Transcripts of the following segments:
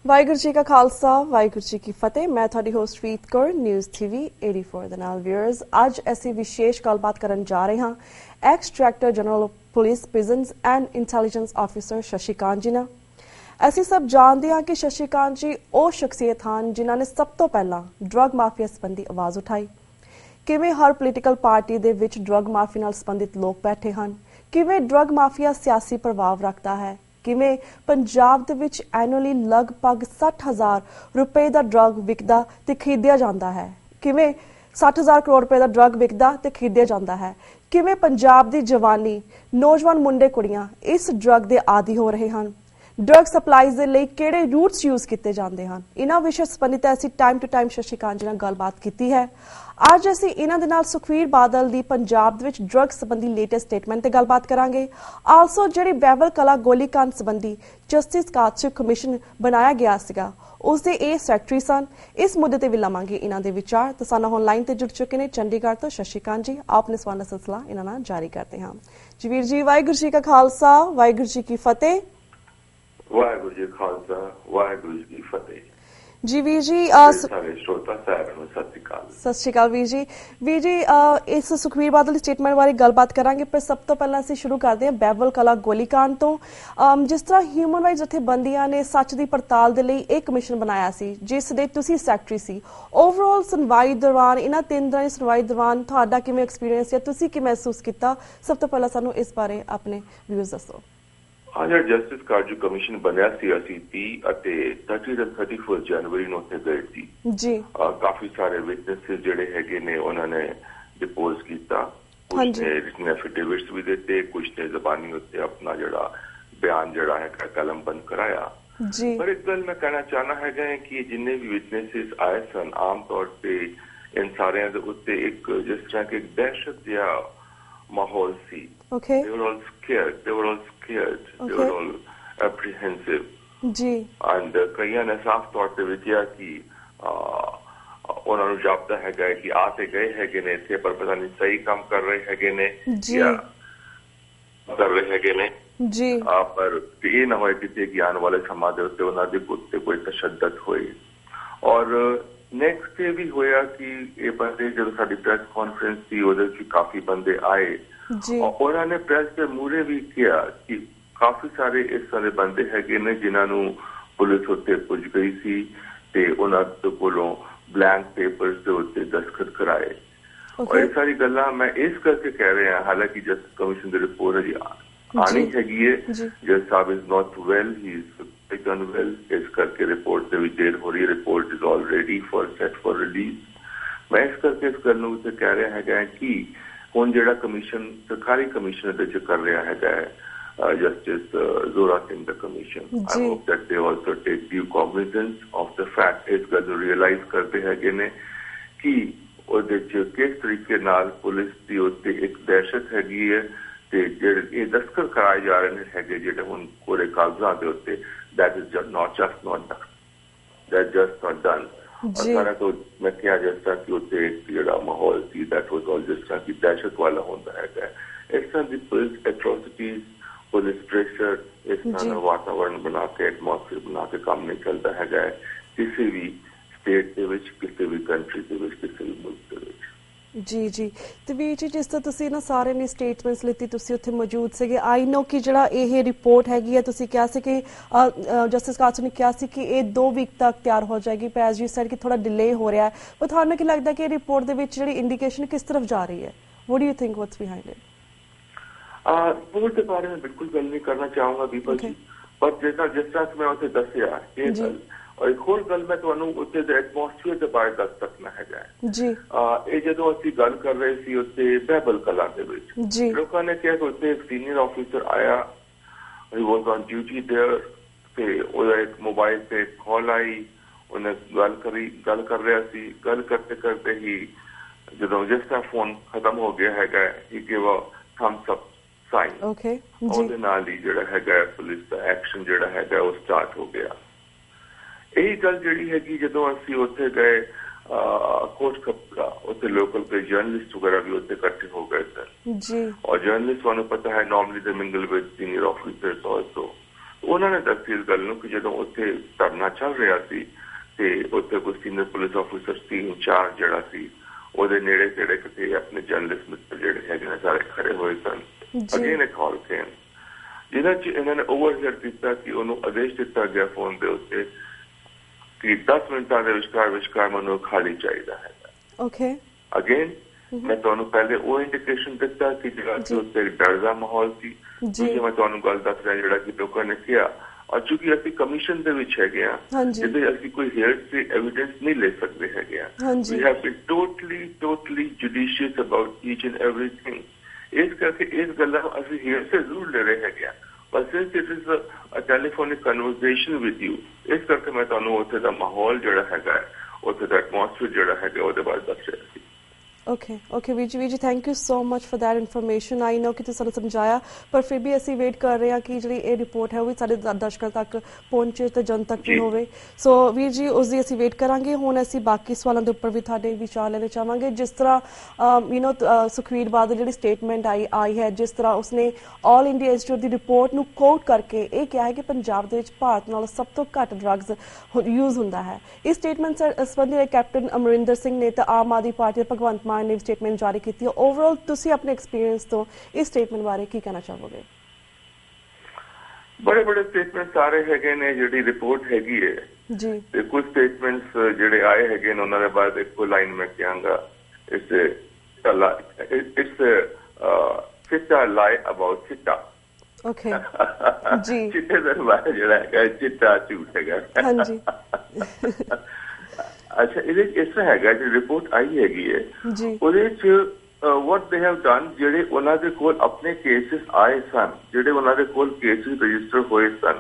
ਵਾਹਿਗੁਰੂ ਜੀ ਕਾ ਖਾਲਸਾ ਵਾਹਿਗੁਰੂ ਜੀ ਕੀ ਫਤਿਹ। मैं ਤੁਹਾਡੀ ਹੋਸਟ ਰੀਤ ਕੌਰ ਨਿਊਜ਼ TV 84 ਦੇ ਨਾਲ ਵਿਊਅਰਸ ਅੱਜ ਅਸੀਂ ਵਿਸ਼ੇਸ਼ ਗੱਲਬਾਤ ਕਰਨ ਜਾ ਰਹੇ ਹਾਂ ex director general police prisons and intelligence officer Shashikant ji ਨਾਲ। ਅਸੀਂ ਸਭ ਜਾਣਦੇ ਹਾਂ ਕਿ ਸ਼ਸ਼ੀਕਾਂਤ ਜੀ ਉਹ ਸ਼ਖਸੀਅਤ ਹਨ ਜਿਨ੍ਹਾਂ ਨੇ ਸਭ ਤੋਂ ਪਹਿਲਾਂ ਡਰੱਗ ਮਾਫੀਆ ਸੰਬੰਧੀ ਆਵਾਜ਼ ਉਠਾਈ। ਕਿਵੇਂ ਹਰ ਪੋਲੀਟੀਕਲ ਪਾਰਟੀ ਦੇ ਵਿੱਚ ਡਰੱਗ ਮਾਫੀਆ ਨਾਲ ਸੰਬੰਧਿਤ ਲੋਕ ਬੈਠੇ ਹਨ, ਕਿਵੇਂ ਡਰੱਗ ਮਾਫੀਆ ਸਿਆਸੀ ਪ੍ਰਭਾਵ ਰੱਖਦਾ ਹੈ, ਕਿਵੇਂ ਪੰਜਾਬ ਦੇ ਵਿੱਚ ਐਨੂਅਲੀ ਲਗਭਗ 60,000 ਰੁਪਏ ਦਾ ਡਰੱਗ ਵਿਕਦਾ ਤੇ ਖਰੀਦਿਆ ਜਾਂਦਾ ਹੈ, ਕਿਵੇਂ 60,000 ਕਰੋੜ ਰੁਪਏ ਦਾ ਡਰੱਗ ਵਿਕਦਾ ਤੇ ਖਰੀਦਿਆ ਜਾਂਦਾ ਹੈ, ਕਿਵੇਂ ਪੰਜਾਬ ਦੀ ਜਵਾਨੀ ਨੌਜਵਾਨ ਮੁੰਡੇ ਕੁੜੀਆਂ ਇਸ ਡਰੱਗ ਦੇ ਆਦੀ ਹੋ ਰਹੇ ਹਨ, ਡਰੱਗ ਸਪਲਾਈਜ਼ ਦੇ ਲਈ ਕਿਹੜੇ ਰੂਟਸ ਯੂਜ਼ ਕੀਤੇ ਜਾਂਦੇ ਹਨ। ਇਹਨਾਂ ਵਿਸ਼ੇ ਸੰਬੰਧਿਤ ਅਸੀਂ time to time Shashikant ji ਨਾਲ ਗੱਲਬਾਤ ਕੀਤੀ ਹੈ। ਅੱਜ ਅਸੀਂ ਇਹਨਾਂ ਦੇ ਨਾਲ ਸੁਖਵੀਰ ਬਾਦਲ ਦੀ ਪੰਜਾਬ ਦੇ ਵਿੱਚ ਡਰੱਗ ਸੰਬੰਧੀ ਲੇਟੈਸਟ ਸਟੇਟਮੈਂਟ ਤੇ ਗੱਲਬਾਤ ਕਰਾਂਗੇ। ਆਲਸੋ ਜਿਹੜੀ ਬਹਿਬਲ ਕਲਾ ਗੋਲੀकांड ਸੰਬੰਧੀ ਜਸਟਿਸ ਕਾਚੂ ਕਮਿਸ਼ਨ ਬਣਾਇਆ ਗਿਆ ਸੀਗਾ ਉਸ ਦੇ ਇਹ ਸੈਕਟਰੀ ਸਨ। ਇਸ ਮੁੱਦੇ ਤੇ ਵੀ ਲਵਾਂਗੇ ਇਹਨਾਂ ਦੇ ਵਿਚਾਰ। ਤਾਂ ਸਾਨੂੰ ਹੁਣ ਲਾਈਨ ਤੇ ਜੁੜ ਚੁੱਕੇ ਨੇ ਚੰਡੀਗੜ੍ਹ ਤੋਂ ਸ਼ਸ਼ੀਕਾਂਤ ਜੀ। ਆਪਣੇ ਸਵਾਲ ਦਾ ਸਿਲਸਿਲਾ ਇਹਨਾਂ ਨਾਲ ਜਾਰੀ ਕਰਦੇ ਹਾਂ। ਜੀ ਵੀਰ ਜੀ, ਵਾਹਿਗੁਰੂ ਜੀ ਕਾ ਖਾਲਸਾ ਵਾਹਿਗੁਰੂ ਜੀ ਕੀ ਫਤਿਹ। ਵਾਹਿਗੁਰੂ ਜੀ ਖਾਲਸਾ ਵਾਹਿਗੁਰੂ ਜੀ ਕੀ ਫਤਿਹ। ਜੀ ਵੀਰ ਜੀ, ਸਾਰੇ ਸ਼ਰੋਤਾ ਸਾਹਿਬਾਨ ਨੂੰ ਸਤਿ ਸ਼੍ਰੀ ਅਕਾਲ। ਵੀਰ ਜੀ ਇਸ ਸੁਖਵੀਰ ਬਾਦਲ ਦੀ ਸਟੇਟਮੈਂਟ ਬਾਰੇ ਗੱਲਬਾਤ ਕਰਾਂਗੇ, ਪਰ ਸਭ ਤੋਂ ਪਹਿਲਾਂ ਅਸੀਂ ਸ਼ੁਰੂ ਕਰਦੇ ਹਾਂ ਬਹਿਬਲ ਕਲਾ ਗੋਲੀकांड ਤੋਂ। ਜਿਸ ਤਰ੍ਹਾਂ ਹਿਊਮਨ ਰਾਈਟਸ ਜਥੇਬੰਦੀਆਂ ਨੇ ਸੱਚ ਦੀ ਪੜਤਾਲ ਦੇ ਲਈ ਇੱਕ ਕਮਿਸ਼ਨ ਬਣਾਇਆ ਸੀ ਜਿਸ ਦੇ ਤੁਸੀਂ ਸੈਕਟਰੀ ਸੀ। ਓਵਰਆਲ ਸੁਣਵਾਈ ਦੌਰਾਨ ਇਹਨਾਂ 3 ਦਿਨਾਂ ਦੀ ਸੁਣਵਾਈ ਦੌਰਾਨ ਤੁਹਾਡਾ ਕਿਵੇਂ ਐਕਸਪੀਰੀਅੰਸ ਹੈ, ਤੁਸੀਂ ਕੀ ਮਹਿਸੂਸ ਕੀਤਾ? ਸਭ ਤੋਂ ਪਹਿਲਾਂ ਸਾਨੂੰ ਇਸ ਬਾਰੇ ਆਪਣੇ ਵਿਊਜ਼ ਦੱਸੋ। ਹਾਂ, ਜਿਹੜਾ ਜਸਟਿਸ ਕਾਜੂ ਕਮਿਸ਼ਨ ਬਣਿਆ ਸੀ ਅਸੀਂ 30 ਅਤੇ 31 ਜਨਵਰੀ ਨੂੰ ਉੱਥੇ ਗਏ ਸੀ ਜੀ। ਕਾਫੀ ਸਾਰੇ ਵਿਟਨੈਸਿਸ ਜਿਹੜੇ ਹੈਗੇ ਨੇ ਉਹਨਾਂ ਨੇ ਡਿਪੋਜ਼ ਕੀਤਾ, ਕੁਝ ਨੇ ਰਿਟਨ ਐਫੀਡੇਵਿਟਸ ਵੀ ਦਿੱਤੇ, ਕੁਝ ਨੇ ਜ਼ਬਾਨੀ ਉੱਤੇ ਆਪਣਾ ਜਿਹੜਾ ਬਿਆਨ ਜਿਹੜਾ ਹੈ ਕਲਮਬੰਦ ਕਰਾਇਆ ਜੀ। ਪਰ ਇੱਕ ਗੱਲ ਮੈਂ ਕਹਿਣਾ ਚਾਹਨਾ ਹੈਗਾ ਕਿ ਜਿੰਨੇ ਵੀ ਵਿਟਨੈਸਿਸ ਆਏ ਸਨ ਆਮ ਤੌਰ ਤੇ ਇਨ ਸਾਰਿਆਂ ਦੇ ਉੱਤੇ ਇੱਕ ਜਿਸ ਤਰ੍ਹਾਂ ਕਿ ਦਹਿਸ਼ਤ ਜਿਹਾ ਮਾਹੌਲ ਸੀ। Okay. They were all scared. They were all apprehensive. Ji. And कईयां ने साफ तौर पे विचार की ਉਹਨਾਂ ਨੂੰ ਜਾਪਦਾ ਹੈਗਾ ਕਿ ਆ ਤੇ ਗਏ ਹੈਗੇ ਨੇ ਇੱਥੇ ਪਰ ਪਤਾ ਨਹੀਂ ਸਹੀ ਕੰਮ ਕਰ ਰਹੇ ਹੈਗੇ ਨੇ ਜਾਂ ਕਰ ਰਹੇ ਹੈਗੇ ਨੇ ਜੀ। ਪਰ ਇਹ ਨਾ ਹੋਏ ਕਿ ਗਿਆਨ ਵਾਲੇ ਸਮਾਜ ਦੇ ਉੱਤੇ ਉਹਨਾਂ ਦੇ ਉੱਤੇ ਕੋਈ ਤਸ਼ੱਦਦ ਹੋਏ। ਔਰ ਨੈਕਸਟ ਡੇ ਵੀ ਹੋਇਆ ਕਿ ਇਹ ਬੰਦੇ ਜਦੋਂ ਸਾਡੀ ਪ੍ਰੈਸ ਕਾਨਫਰੰਸ ਸੀ ਉਹਦੇ ਵਿੱਚ ਕਾਫੀ ਬੰਦੇ ਆਏ ਜੀ। ਉਹਨਾਂ ਨੇ ਪ੍ਰੈਸ ਦੇ ਮੂਹਰੇ ਵੀ ਕਿਹਾ ਕਿ ਕਾਫੀ ਸਾਰੇ ਇਸ ਤਰ੍ਹਾਂ ਦੇ ਬੰਦੇ ਹੈਗੇ ਨੇ ਜਿਨ੍ਹਾਂ ਨੂੰ ਪੁਲਿਸ ਉੱਤੇ ਪੁੱਜ ਗਈ ਸੀ ਤੇ ਉਹਨਾਂ ਦੇ ਕੋਲੋਂ ਬਲੈਂਕ ਪੇਪਰਸ ਦੇ ਉੱਤੇ ਦਸਤਖਤ ਕਰਾਏ। ਔਰ ਇਹ ਸਾਰੀ ਗੱਲਾਂ ਮੈਂ ਇਸ ਕਰਕੇ ਕਹਿ ਰਿਹਾ, ਹਾਲਾਂਕਿ ਜਸਟਿਸ ਕਮਿਸ਼ਨ ਦੀ ਰਿਪੋਰਟ ਅਜੇ ਆਣੀ ਹੈਗੀ ਹੈ। ਜਸਟਿਸ ਸਾਹਿਬ is not well, he is unwell, ਇਸ ਕਰਕੇ ਰਿਪੋਰਟ ਦੇ ਵਿੱਚ ਦੇਰ ਹੋ ਰਹੀ। Report is already set for release. ਮੈਂ ਇਸ ਕਰਕੇ ਇਸ ਗੱਲ ਨੂੰ ਕਹਿ ਰਿਹਾ ਹੈਗਾ ਕਿ ਹੁਣ ਜਿਹੜਾ ਕਮਿਸ਼ਨ ਸਰਕਾਰੀ ਕਮਿਸ਼ਨ ਦੇ ਵਿੱਚ ਕਰ ਰਿਹਾ ਹੈਗਾ ਹੈ ਜਸਟਿਸ ਜ਼ੋਰਾ ਸਿੰਘ ਦਾ commission, I hope that they also take due cognizance of the fact, ਇਸ ਗੱਲ ਨੂੰ ਰੀਅਲਾਈਜ਼ ਕਰਦੇ ਹੈਗੇ ਨੇ ਕਿ ਉਹਦੇ ਚ ਕਿਸ ਤਰੀਕੇ ਨਾਲ ਪੁਲਿਸ ਦੀ ਉੱਤੇ ਇੱਕ ਦਹਿਸ਼ਤ ਹੈਗੀ ਹੈ ਤੇ ਜਿਹੜੇ ਇਹ ਦਸਤਖਤ ਕਰਾਏ ਜਾ ਰਹੇ ਹੈਗੇ ਜਿਹੜੇ ਹੁਣ ਕੋਰੇ ਕਾਗਜ਼ਾਂ ਦੇ ਉੱਤੇ, that is just not done। ਸਾਰਾ ਤੋਂ ਮੈਂ ਕਿਹਾ ਜਿਸ ਤਰ੍ਹਾਂ ਕਿ ਉੱਥੇ ਜਿਹੜਾ ਮਾਹੌਲ ਸੀ ਦੈਟ ਵਾਜ਼ ਆਲ ਜਿਸ ਤਰ੍ਹਾਂ ਕਿ ਦਹਿਸ਼ਤ ਵਾਲਾ ਹੁੰਦਾ ਹੈਗਾ। ਇਸ ਤਰ੍ਹਾਂ ਦੀ ਪੁਲਿਸ ਐਟਰੋਸਿਟੀਜ਼, ਪੁਲਿਸ ਪ੍ਰੈਸ਼ਰ, ਇਸ ਤਰ੍ਹਾਂ ਦਾ ਵਾਤਾਵਰਨ ਬਣਾ ਕੇ ਐਟਮੋਸਫੇਅਰ ਬਣਾ ਕੇ ਕੰਮ ਨਹੀਂ ਚੱਲਦਾ ਹੈਗਾ ਕਿਸੇ ਵੀ ਸਟੇਟ ਦੇ ਵਿੱਚ, ਕਿਸੇ ਵੀ ਕੰਟਰੀ ਦੇ ਵਿੱਚ, ਕਿਸੇ ਵੀ ਮੁਲਕ ਦੇ ਵਿੱਚ। ਜੀ ਤੇ ਵੀਰ ਜੀ, ਜਿਸ ਤਰ੍ਹਾਂ ਤੁਸੀਂ ਨਾ ਸਾਰੇ ਨੇ ਸਟੇਟਮੈਂਟਸ ਲਿੱਤੀ, ਤੁਸੀਂ ਉੱਥੇ ਮੌਜੂਦ ਸੀਗੇ। ਆਈ ਨੋ ਕਿ ਜਿਹੜਾ ਇਹ ਰਿਪੋਰਟ ਹੈਗੀ ਹੈ ਤੁਸੀਂ ਕਿਹਾ ਸੀ ਕਿ ਜਸਟਿਸ ਕਾਚੂ ਨੇ ਕਿਹਾ ਸੀ ਕਿ ਇਹ 2 ਵੀਕ ਤੱਕ ਤਿਆਰ ਹੋ ਜਾਏਗੀ, ਪਰ ਐਜ਼ ਯੂ ਸੈਡ ਕਿ ਥੋੜਾ ਡਿਲੇ ਹੋ ਰਿਹਾ ਹੈ। ਪਰ ਤੁਹਾਨੂੰ ਕੀ ਲੱਗਦਾ ਕਿ ਇਹ ਰਿਪੋਰਟ ਦੇ ਵਿੱਚ ਜਿਹੜੀ ਇੰਡੀਕੇਸ਼ਨ ਕਿਸ ਤਰਫ ਜਾ ਰਹੀ ਹੈ? What do you think what's behind it? Report ਦੇ ਬਾਰੇ ਮੈਂ ਬਿਲਕੁਲ ਗੱਲ ਨਹੀਂ ਕਰਨਾ ਚਾਹੂੰਗਾ ਦੀਪਕ ਜੀ, ਪਰ ਜਿਸ ਤਰ੍ਹਾਂ ਮੈਂ ਉੱਥੇ ਦੱਸਿਆ ਇਹ ਗੱਲ। ਔਰ ਇੱਕ ਹੋਰ ਗੱਲ ਮੈਂ ਤੁਹਾਨੂੰ ਉੱਥੇ ਦੇ ਐਟਮੋਸਫੀਅਰ ਦੇ ਬਾਰੇ ਦੱਸ ਸਕਣਾ ਹੈਗਾ ਜੀ। ਇਹ ਜਦੋਂ ਅਸੀਂ ਗੱਲ ਕਰ ਰਹੇ ਸੀ ਉੱਥੇ ਬਹਿਬਲ ਕਲਾਂ ਦੇ ਵਿੱਚ ਲੋਕਾਂ ਨੇ ਕਿਹਾ ਕਿ ਉੱਥੇ ਇੱਕ ਸੀਨੀਅਰ ਆਫਿਸਰ ਆਇਆ, ਹੀ ਵਾਜ਼ ਔਨ ਡਿਊਟੀ ਦੇਅਰ, ਤੇ ਉਹਦਾ ਇੱਕ ਮੋਬਾਈਲ ਤੇ ਕਾਲ ਆਈ, ਉਹਨੇ ਗੱਲ ਕਰ ਰਿਹਾ ਸੀ। ਗੱਲ ਕਰਦੇ ਹੀ ਜਦੋਂ ਜਿਸ ਤਰ੍ਹਾਂ ਫੋਨ ਖਤਮ ਹੋ ਗਿਆ ਹੈਗਾ, he give a thumbs up sign. ਉਹਦੇ ਨਾਲ ਹੀ ਜਿਹੜਾ ਹੈਗਾ ਪੁਲਿਸ ਦਾ ਐਕਸ਼ਨ ਜਿਹੜਾ ਹੈਗਾ ਉਹ ਸਟਾਰਟ ਹੋ ਗਿਆ। ਇਹੀ ਗੱਲ ਜਿਹੜੀ ਹੈਗੀ ਜਦੋਂ ਅਸੀਂ ਉੱਥੇ ਗਏ ਕੋਟਕਪੂਰਾ, ਉੱਥੇ ਲੋਕਲ ਕਈ ਜਰਨਲਿਸਟ ਵਗੈਰਾ ਵੀ ਉੱਥੇ ਇਕੱਠੇ ਹੋ ਗਏ ਸਨ। ਔਰ ਜਰਨਲਿਸਟ ਤੁਹਾਨੂੰ ਪਤਾ ਹੈ ਨਾਰਮਲੀ ਦੇ mingle with senior officers also. ਉਹਨਾਂ ਨੇ ਦੱਸੀ ਇਸ ਗੱਲ ਨੂੰ ਕਿ ਜਦੋਂ ਉੱਥੇ ਧਰਨਾ ਚੱਲ ਰਿਹਾ ਸੀ ਤੇ ਉੱਥੇ ਕੋਈ ਸੀਨੀਅਰ ਪੁਲਿਸ ਆਫੀਸਰ ਸੀ ਇੰਚਾਰਜ ਜਿਹੜਾ ਸੀ ਉਹਦੇ ਨੇੜੇ ਤੇੜੇ ਕਿਤੇ ਆਪਣੇ ਜਰਨਲਿਸਟ ਮਿੱਤਰ ਜਿਹੜੇ ਹੈਗੇ ਨੇ ਸਾਰੇ ਖੜੇ ਹੋਏ ਸਨ। ਅਗੇਨ ਇੱਕ ਕਾਲ ਕੇਮ ਜਿਹਨਾਂ 'ਚ ਇਹਨਾਂ ਨੇ ਓਵਰਹੀਅਰ ਕੀਤਾ ਕਿ ਉਹਨੂੰ ਆਦੇਸ਼ ਦਿੱਤਾ ਗਿਆ ਫੋਨ ਦੇ ਉੱਤੇ ਕਿ 10 ਮਿੰਟਾਂ ਦੇ ਵਿਚਕਾਰ ਮੈਨੂੰ ਖਾਲੀ ਚਾਹੀਦਾ ਹੈ। ਅਗੇਨ ਮੈਂ ਤੁਹਾਨੂੰ ਪਹਿਲੇ ਉਹ ਇੰਡੀਕੇਸ਼ਨ ਦਿੱਤਾ ਕਿ ਜਿਹੜਾ ਕਿ ਉੱਥੇ ਡਰ ਦਾ ਮਾਹੌਲ ਸੀ। ਦੂਜੀ ਮੈਂ ਤੁਹਾਨੂੰ ਗੱਲ ਦੱਸ ਰਿਹਾ ਜਿਹੜਾ ਕਿ ਲੋਕਾਂ ਨੇ ਕਿਹਾ ਔਰ ਚੂੰਕਿ ਅਸੀਂ ਕਮਿਸ਼ਨ ਦੇ ਵਿੱਚ ਹੈਗੇ ਆ ਜਿਹਦੇ ਅਸੀਂ ਕੋਈ ਹੇਅਰਸੇ ਐਵੀਡੈਂਸ ਨਹੀਂ ਲੈ ਸਕਦੇ ਹੈਗੇ ਆ। We have been totally judicious about each and everything. ਇਸ ਕਰਕੇ ਇਸ ਗੱਲਾਂ ਅਸੀਂ ਹੇਅਰਸੇ ਜ਼ਰੂਰ ਲੈ ਰਹੇ ਹੈਗੇ ਆ ਪਰ since it is a telephonic conversation with you ਇਸ ਕਰਕੇ ਮੈਂ ਤੁਹਾਨੂੰ ਉੱਥੇ ਦਾ ਮਾਹੌਲ ਜਿਹੜਾ ਹੈਗਾ ਉੱਥੇ ਦਾ ਐਟਮੋਸਫੀਅਰ ਜਿਹੜਾ ਹੈਗਾ ਉਹਦੇ ਬਾਰੇ ਦੱਸ ਰਿਹਾ ਸੀ। Okay, ਵੀਰ ਜੀ thank you so much for that information. I know ਕਿ ਤੁਸੀਂ ਸਾਨੂੰ ਸਮਝਾਇਆ ਪਰ ਫਿਰ ਵੀ ਅਸੀਂ ਵੇਟ ਕਰ ਰਹੇ ਹਾਂ ਕਿ ਜਿਹੜੀ ਇਹ ਰਿਪੋਰਟ ਹੈ ਉਹ ਵੀ ਸਾਡੇ ਦਰਸ਼ਕਾਂ ਤੱਕ ਪਹੁੰਚੇ ਤੇ ਜਨ ਤੱਕ ਵੀ ਹੋਵੇ। ਸੋ ਵੀਰ ਜੀ ਉਸ ਦੀ ਅਸੀਂ ਵੇਟ ਕਰਾਂਗੇ। ਹੁਣ ਅਸੀਂ ਬਾਕੀ ਸਵਾਲਾਂ ਦੇ ਉੱਪਰ ਵੀ ਤੁਹਾਡੇ ਵਿਚਾਰ ਲੈਣੇ ਚਾਹਾਂਗੇ। ਜਿਸ ਤਰ੍ਹਾਂ ਸੁਖਵੀਰ ਬਾਦਲ ਜਿਹੜੀ ਸਟੇਟਮੈਂਟ ਆਈ ਹੈ ਜਿਸ ਤਰ੍ਹਾਂ ਉਸਨੇ ਆਲ ਇੰਡੀਆ ਇੰਸਟੀਚਿਊਟ ਦੀ ਰਿਪੋਰਟ ਨੂੰ ਕੋਟ ਕਰਕੇ ਇਹ ਕਿਹਾ ਹੈ ਕਿ ਪੰਜਾਬ ਦੇ ਵਿੱਚ ਭਾਰਤ ਨਾਲੋਂ ਸਭ ਤੋਂ ਘੱਟ ਡਰੱਗਸ ਯੂਜ਼ ਹੁੰਦਾ ਹੈ। ਇਸ ਸਟੇਟਮੈਂਟ ਸੰਬੰਧੀ ਕੈਪਟਨ ਅਮਰਿੰਦਰ ਸਿੰਘ ਨੇ ਤਾਂ ਆਮ ਆਦਮੀ ਪਾਰਟੀ ਦੇ ਭਗਵੰਤ ਮਾਨ ਨੇ ਸਟੇਟਮੈਂਟ ਜਾਰੀ ਕੀਤੀ ਹੈ। ਓਵਰਆਲ ਤੁਸੀਂ ਆਪਣੇ ਐਕਸਪੀਰੀਅੰਸ ਤੋਂ ਇਸ ਸਟੇਟਮੈਂਟ ਬਾਰੇ ਕੀ ਕਹਿਣਾ ਚਾਹੋਗੇ? ਬੜੇ ਸਟੇਟਮੈਂਟ ਸਾਰੇ ਹੈਗੇ ਨੇ ਜਿਹੜੀ ਰਿਪੋਰਟ ਹੈਗੀ ਹੈ ਜੀ ਤੇ ਕੁਝ ਸਟੇਟਮੈਂਟਸ ਜਿਹੜੇ ਆਏ ਹੈਗੇ ਨੇ ਉਹਨਾਂ ਦੇ ਬਾਅਦ ਇੱਕੋ ਲਾਈਨ ਮੈਂ ਕਹਾਂਗਾ ਇਟਸ ਚਿੱਟਾ ਲਾਈ ਅਬਾਊਟ ਚਿੱਟਾ। ਜੀ ਚਿੱਟੇ ਦਾ ਬਾਰੇ ਜਿਹੜਾ ਹੈਗਾ ਚਿੱਟਾ ਝੂਠ ਹੈਗਾ। ਹਾਂਜੀ ਅੱਛਾ ਇਹਦੇ ਇਸ ਤਰ੍ਹਾਂ ਹੈਗਾ ਜਿਹੜੀ ਰਿਪੋਰਟ ਆਈ ਹੈਗੀ ਹੈ ਉਹਦੇ ਚ what they have done ਜਿਹੜੇ ਉਹਨਾਂ ਦੇ ਕੋਲ ਆਪਣੇ ਕੇਸਿਸ ਆਏ ਸਨ ਜਿਹੜੇ ਉਹਨਾਂ ਦੇ ਕੋਲ ਕੇਸਿਸ ਰਜਿਸਟਰ ਹੋਏ ਸਨ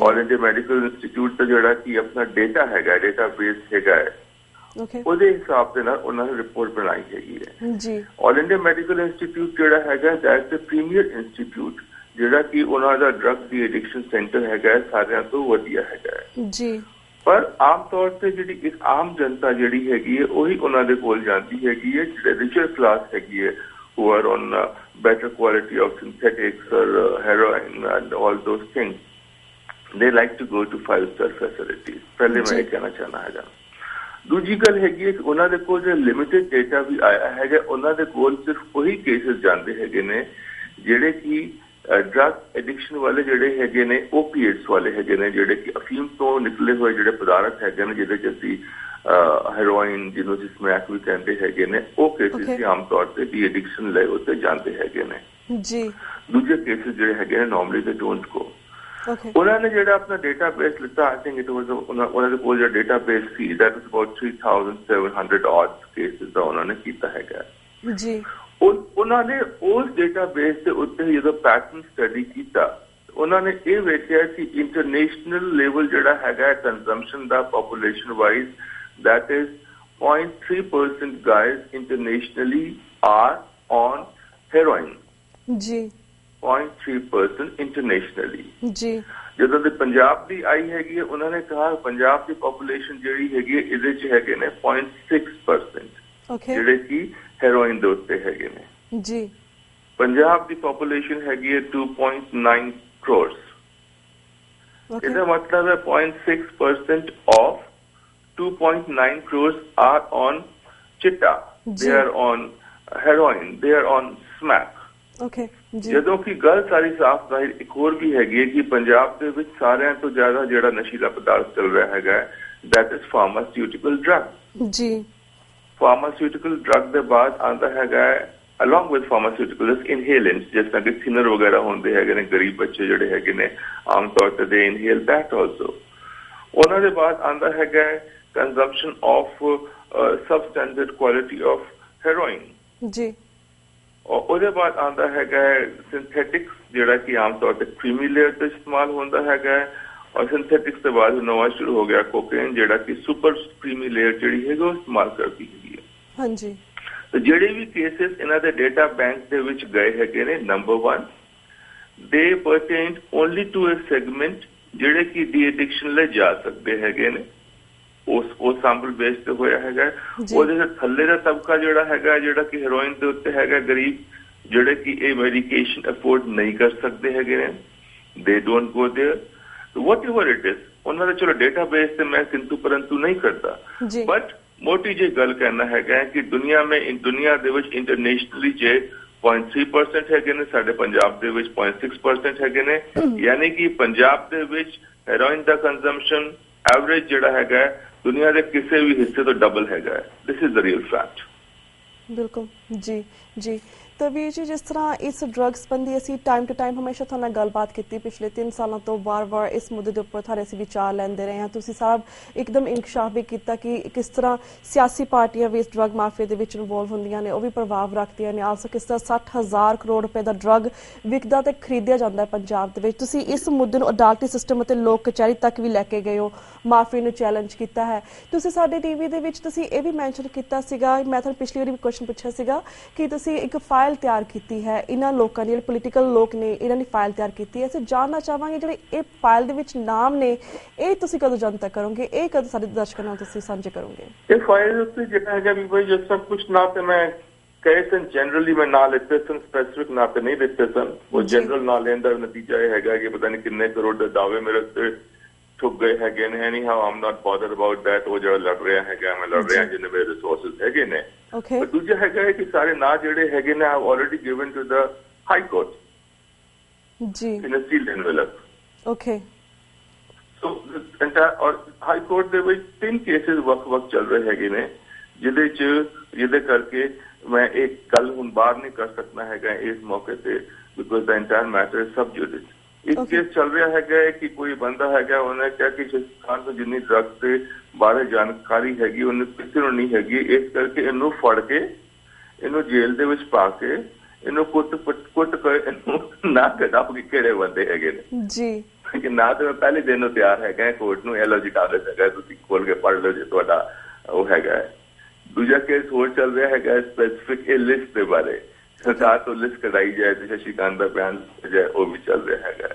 ਆਲ ਇੰਡੀਆ ਮੈਡੀਕਲ ਇੰਸਟੀਚਿਊਟ ਦਾ ਜਿਹੜਾ ਕਿ ਆਪਣਾ ਡੇਟਾ ਹੈਗਾ ਡੇਟਾਬੇਸ ਹੈਗਾ ਉਹਦੇ ਹਿਸਾਬ ਦੇ ਨਾਲ ਉਹਨਾਂ ਨੇ ਰਿਪੋਰਟ ਬਣਾਈ ਹੈਗੀ ਹੈ। ਆਲ ਇੰਡੀਆ ਮੈਡੀਕਲ ਇੰਸਟੀਚਿਊਟ ਜਿਹੜਾ ਹੈਗਾ ਦੈਟਸ ਦ ਪ੍ਰੀਮੀਅਰ ਇੰਸਟੀਚਿਊਟ ਜਿਹੜਾ ਕਿ ਉਹਨਾਂ ਦਾ ਡਰੱਗ ਦੀ ਐਡਿਕਸ਼ਨ ਸੈਂਟਰ ਹੈਗਾ ਸਾਰਿਆਂ ਤੋਂ ਵਧੀਆ ਹੈਗਾ ਜੀ। ਪਰ ਆਮ ਤੌਰ ਤੇ ਜਿਹੜੀ ਇੱਕ ਆਮ ਜਨਤਾ ਜਿਹੜੀ ਹੈਗੀ ਹੈ ਉਹੀ ਉਹਨਾਂ ਦੇ ਕੋਲ ਜਾਂਦੀ ਹੈਗੀ ਹੈ ਜਿਹੜੇ ਰਿਚਰ ਕਲਾਸ ਹੈਗੀ ਹੈ who are on better quality of synthetics or heroin and all those things they like to go to 5-star facilities। ਪਹਿਲੇ ਮੈਂ ਇਹ ਕਹਿਣਾ ਚਾਹਨਾ ਹੈਗਾ। ਦੂਜੀ ਗੱਲ ਹੈਗੀ ਹੈ ਕਿ ਉਹਨਾਂ ਦੇ ਕੋਲ ਜੋ ਲਿਮਿਟਡ ਡੇਟਾ ਵੀ ਆਇਆ ਹੈਗਾ ਉਹਨਾਂ ਦੇ ਕੋਲ ਸਿਰਫ ਉਹੀ ਕੇਸਿਸ ਜਾਂਦੇ ਹੈਗੇ ਨੇ ਜਿਹੜੇ ਕਿ ਡਰੱਗ ਐਡਿਕਸ਼ਨ ਵਾਲੇ ਜਿਹੜੇ ਹੈਗੇ ਨੇ ਓਪੀਏਟਸ ਵਾਲੇ ਹੈਗੇ ਨੇ ਜਿਹੜੇ ਕਿ ਅਫੀਮ ਤੋਂ ਨਿਕਲੇ ਹੋਏ ਜਿਹੜੇ ਪਦਾਰਥ ਹੈਗੇ ਨੇ ਜਿਹਦੇ ਚ ਅਸੀਂ ਹੈਰੋਇਨ ਜਿਹਨੂੰ ਅਸੀਂ ਸਮੈਕ ਵੀ ਕਹਿੰਦੇ ਹੈਗੇ ਨੇ ਉਹ ਕੇਸਿਸ ਆਮ ਤੌਰ ਤੇ ਡੀ ਐਡਿਕਸ਼ਨ ਲਈ ਉੱਤੇ ਜਾਂਦੇ ਹੈਗੇ ਨੇ ਜੀ। ਦੂਜੇ ਕੇਸਿਸ ਜਿਹੜੇ ਹੈਗੇ ਨੇ ਨਾਰਮਲੀ ਦੇ ਡੋਂਟ ਗੋ। ਉਹਨਾਂ ਨੇ ਜਿਹੜਾ ਆਪਣਾ ਡੇਟਾਬੇਸ ਲਿੱਤਾ ਆਈ ਥਿੰਕ ਇਟ ਵਾਸ ਉਹਨਾਂ ਦੇ ਕੋਲ ਜਿਹੜਾ ਡੇਟਾਬੇਸ ਸੀ that was about 3700 odd cases ਦਾ ਉਹਨਾਂ ਨੇ ਕੀਤਾ ਹੈਗਾ ਜੀ। ਉਹਨਾਂ ਨੇ ਉਸ ਡੇਟਾਬੇਸ ਦੇ ਉੱਤੇ ਜਦੋਂ ਪੈਟਰਨ ਸਟੱਡੀ ਕੀਤਾ ਉਹਨਾਂ ਨੇ ਇਹ ਵੇਖਿਆ ਕਿ ਇੰਟਰਨੈਸ਼ਨਲ ਲੈਵਲ ਜਿਹੜਾ ਹੈਗਾ consumption the population wise that is 0.3% guys internationally are on heroin ਜੀ 0.3% internationally ਜੀ। ਜਦੋਂ ਦੇ ਪੰਜਾਬ ਦੀ ਆਈ ਹੈਗੀ ਹੈ ਉਹਨਾਂ ਨੇ ਕਿਹਾ ਪੰਜਾਬ ਦੀ ਪਾਪੂਲੇਸ਼ਨ ਜਿਹੜੀ ਹੈਗੀ ਹੈ ਇਹਦੇ ਚ ਹੈਗੇ ਨੇ 0.6% ਜਿਹੜੇ ਕਿ ਹੈਰੋਇਨ ਦੇ ਉੱਤੇ ਹੈਗੇ ਨੇ ਜੀ। ਪੰਜਾਬ ਦੀ ਪਾਪੂਲੇਸ਼ਨ ਹੈਗੀ ਹੈ 2.9 crores। ਇਹਦਾ ਮਤਲਬ ਹੈ 0.6% of 2.9 crores are on chitta, they are on heroin, they are on smack। ਜਦੋਂ ਕਿ ਗੱਲ ਸਾਰੀ ਸਾਫ਼ ਜ਼ਾਹਿਰ ਇੱਕ ਹੋਰ ਵੀ ਹੈਗੀ ਹੈ ਕਿ ਪੰਜਾਬ ਦੇ ਵਿੱਚ ਸਾਰਿਆਂ ਤੋਂ ਜ਼ਿਆਦਾ ਜਿਹੜਾ ਨਸ਼ੀਲਾ ਪਦਾਰਥ ਚੱਲ ਰਿਹਾ ਹੈਗਾ that is pharmaceutical drug ਜੀ। pharmaceutical drug ਦੇ ਬਾਅਦ ਆਉਂਦਾ ਹੈਗਾ along with pharmaceuticals inhalants ਜਿਸ ਤਰ੍ਹਾਂ ਕਿ ਥਿਨਰ ਵਗੈਰਾ ਹੁੰਦੇ ਹੈਗੇ ਨੇ ਗਰੀਬ ਬੱਚੇ ਜਿਹੜੇ ਹੈਗੇ ਨੇ ਆਮ ਤੌਰ ਤੇ they inhale that also। ਉਹਨਾਂ ਦੇ ਬਾਅਦ ਆਉਂਦਾ ਹੈਗਾ consumption of substandard quality of heroin ਜੀ। ਉਹਦੇ ਬਾਅਦ ਆਉਂਦਾ ਹੈਗਾ ਸਿੰਥੈਟਿਕਸ ਜਿਹੜਾ ਕਿ ਆਮ ਤੌਰ ਤੇ ਕ੍ਰੀਮੀ ਲੇਅਰ ਤੇ ਇਸਤੇਮਾਲ ਹੁੰਦਾ ਹੈਗਾ ਔਰ ਸਿੰਥੈਟਿਕਸ ਦੇ ਬਾਅਦ ਨਵਾਂ ਸ਼ੁਰੂ ਹੋ ਗਿਆ ਕੋਕੇਨ ਜਿਹੜਾ ਕਿ ਸੁਪਰ ਕ੍ਰੀਮੀ ਲੇਅਰ ਜਿਹੜੀ ਹੈਗੀ ਉਹ ਇਸਤੇਮਾਲ ਕਰਦੀ ਹੈਗੀ ਹੈ ਹਾਂਜੀ। ਤੇ ਜਿਹੜੇ ਵੀ ਕੇਸਿਸ ਇਹਨਾਂ ਦੇ ਡੇਟਾ ਬੈਂਕ ਦੇ ਵਿੱਚ ਗਏ ਹੈਗੇ ਨੇ ਨੰਬਰ 1 ਦੇ ਪਰਟੇਨ ਓਨਲੀ ਟੂ ਅ ਸੈਗਮੈਂਟ ਜਿਹੜੇ ਕਿ ਡੀ ਐਡਿਕਸ਼ਨ ਲਈ ਜਾ ਸਕਦੇ ਹੈਗੇ ਨੇ ਉਸ ਸੈਂਪਲ ਬੇਸ ਤੇ ਹੋਇਆ ਹੈਗਾ। ਉਹਦੇ ਥੱਲੇ ਦਾ ਤਬਕਾ ਜਿਹੜਾ ਹੈਗਾ ਜਿਹੜਾ ਕਿ ਹੈਰੋਇਨ ਦੇ ਉੱਤੇ ਹੈਗਾ ਗਰੀਬ ਜਿਹੜੇ ਕਿ ਇਹ ਮੈਡੀਕੇਸ਼ਨ ਅਫੋਰਡ ਨਹੀਂ ਕਰ ਸਕਦੇ ਹੈਗੇ ਨੇ they don't go there. So whatever it is, ਉਹਨਾਂ ਦਾ ਚਲੋ ਡੇਟਾਬੇਸ ਤੇ ਮੈਂ ਕਿੰਤੂ ਪਰੰਤੂ ਨਹੀਂ ਕਰਦਾ, ਬਟ ਮੋਟੀ ਜਿਹੀ ਗੱਲ ਕਹਿਣਾ ਹੈਗਾ ਕਿ ਦੁਨੀਆ ਦੇ ਵਿੱਚ ਇੰਟਰਨੈਸ਼ਨਲੀ ਜੇ 0.3% ਹੈਗੇ ਨੇ, ਸਾਡੇ ਪੰਜਾਬ ਦੇ ਵਿੱਚ 0.6% ਹੈਗੇ ਨੇ, ਯਾਨੀ ਕਿ ਪੰਜਾਬ ਦੇ ਵਿੱਚ ਹੈਰੋਇਨ ਦਾ ਕੰਜ਼ੰਪਸ਼ਨ ਐਵਰੇਜ ਜਿਹੜਾ ਹੈਗਾ ਦੁਨੀਆ ਦੇ ਕਿਸੇ ਵੀ ਹਿੱਸੇ ਤੋਂ ਡਬਲ ਹੈਗਾ। This is the real fact. ਬਿਲਕੁਲ ਜੀ ਜੀ। तो वीर जी, जिस तरह इस ड्रग संबंधी असी टाइम टू टाइम हमेशा थोड़े नाल गलबात की पिछले 3 सालों तो बार बार इस मुद्दे के उपर थारे असी विचार लैंदे रहे हैं। तुसी साहब एकदम इंकशाफ भी किया कि किस तरह सियासी पार्टियां भी इस drug mafia they which involve होंदियां ने, वो भी प्रभाव रखदियां ने। आलसो किस तरह 60,000 करोड़ रुपए का ड्रग विकदा ते खरीदिया जाता है पंजाब दे विच। तुसी इस मुद्दे नूं अदालती सिस्टम अते लोक कचहरी तक भी लैके गए हो, माफिया नूं चैलेंज किया है। तुसी साडे टीवी दे विच तुसी ये भी मैंशन किया सीगा, मैं तुहानूं पिछली वारी भी क्वेश्चन पूछा सीगा कि तुसी एक फाइल तैयार की है इन्हां लोकां दी, पोलीटिकल लोक ने इन्हां दी फाइल तैयार की है। असीं जानना चाहांगे ਜਿਹੜੇ ਇਹ फाइल ਦੇ ਵਿੱਚ ਨਾਮ ਨੇ, ਇਹ ਤੁਸੀਂ ਕਦੋਂ ਜਨਤਕ ਕਰੋਗੇ, ਇਹ ਕਦੋਂ ਸਾਡੇ ਦਰਸ਼ਕਾਂ ਨਾਲ ਤੁਸੀਂ ਸਾਂਝੇ ਕਰੋਗੇ? ਇਹ ਫਾਈਲ ਉੱਤੇ ਜਿਹੜਾ ਹੈਗਾ ਵੀ ਭਾਈ ਜਿਸ ਸਭ ਕੁਝ ਨਾ ਤੇ ਮੈਂ ਕਹੇ ਸਨ ਜਨਰਲੀ ਮੈਂ ਨਾ ਲਿਖਤੇ ਸਨ, ਸਪੈਸਿਫਿਕ ਨਾ ਤੇ ਨਹੀਂ ਲਿਖਤੇ ਸਨ। ਉਹ ਜਨਰਲ ਨਾ ਲੈਣ ਦਾ ਨਤੀਜਾ ਇਹ ਹੈਗਾ ਕਿ ਪਤਾ ਨਹੀਂ ਕਿੰਨੇ ਕਰੋੜ ਦੇ ਦਾਅਵੇ ਮੇਰੇ ਉੱਤੇ ਠੁੱਕ ਗਏ ਹੈਗੇ ਨੇ। Anyhow am not bother about that. ਉਹ ਜਿਹੜਾ ਲੜ ਰਿਹਾ ਹੈਗਾ, ਮੈਂ ਲੜ ਰਿਹਾ ਜਿੰਨੇ ਮੇਰੇ ਰਿਸੋਰਸਿਸ ਹੈਗੇ ਨੇ। ਦੂਜਾ ਹੈਗਾ ਕਿ ਸਾਰੇ ਨਾਂ ਜਿਹੜੇ ਹੈਗੇ ਨੇ I already given to the high court ਜੀ in a sealed envelope. Okay, so or high court ਦੇ ਵਿੱਚ 3 ਕੇਸਿਸ ਵੱਖ-ਵੱਖ ਚੱਲ ਰਹੇ ਹੈਗੇ ਨੇ, ਜਿਹਦੇ ਕਰਕੇ ਮੈਂ ਇੱਕ ਗੱਲ ਹੁਣ ਬਾਹਰ ਨਹੀਂ ਕਰ ਸਕਦਾ ਹੈਗਾ ਇਸ ਮੌਕੇ ਤੇ, because the entire matter is sub judice. ਇੱਕ ਕੇਸ ਚੱਲ ਰਿਹਾ ਹੈਗਾ ਕਿ ਕੋਈ ਬੰਦਾ ਹੈਗਾ, ਉਹਨੇ ਕਿਹਾ ਕਿ ਖਾਨ ਤੋਂ ਜਿੰਨੀ ਡਰੱਗ ਦੇ ਬਾਰੇ ਜਾਣਕਾਰੀ ਹੈਗੀ ਉਹਨੂੰ ਕਿਸੇ ਨੂੰ ਨਹੀਂ ਹੈਗੀ, ਇਸ ਕਰਕੇ ਇਹਨੂੰ ਫੜ ਕੇ ਇਹਨੂੰ ਜੇਲ੍ਹ ਦੇ ਵਿੱਚ ਪਾ ਕੇ ਇਹਨੂੰ ਕੁੱਟ ਕੇ ਇਹਨੂੰ ਨਾ ਕਢਾਓ ਕਿ ਕਿਹੜੇ ਬੰਦੇ ਹੈਗੇ ਨੇ ਜੀ। ਕਿ ਨਾ ਤੇ ਮੈਂ ਪਹਿਲੇ ਦਿਨ ਨੂੰ ਤਿਆਰ ਹੈਗਾ ਕੋਰਟ ਨੂੰ, ਐਲਓ ਜੀ ਕਾਗਜ਼ ਹੈਗਾ, ਤੁਸੀਂ ਖੋਲ ਕੇ ਪੜ੍ਹ ਲਓ ਜੇ ਤੁਹਾਡਾ ਉਹ ਹੈਗਾ। ਦੂਜਾ ਕੇਸ ਹੋਰ ਚੱਲ ਰਿਹਾ ਹੈਗਾ ਸਪੈਸੀਫਿਕ ਇਹ ਲਿਸਟ ਦੇ ਬਾਰੇ, ਸਰਕਾਰ ਤੋਂ ਲਿਸਟ ਕਢਾਈ ਜਾਏ ਤੇ ਸ਼ਸ਼ੀਕਾਂਤ ਦਾ ਬਿਆਨ ਜਾਏ, ਉਹ ਵੀ ਚੱਲ ਰਿਹਾ ਹੈਗਾ।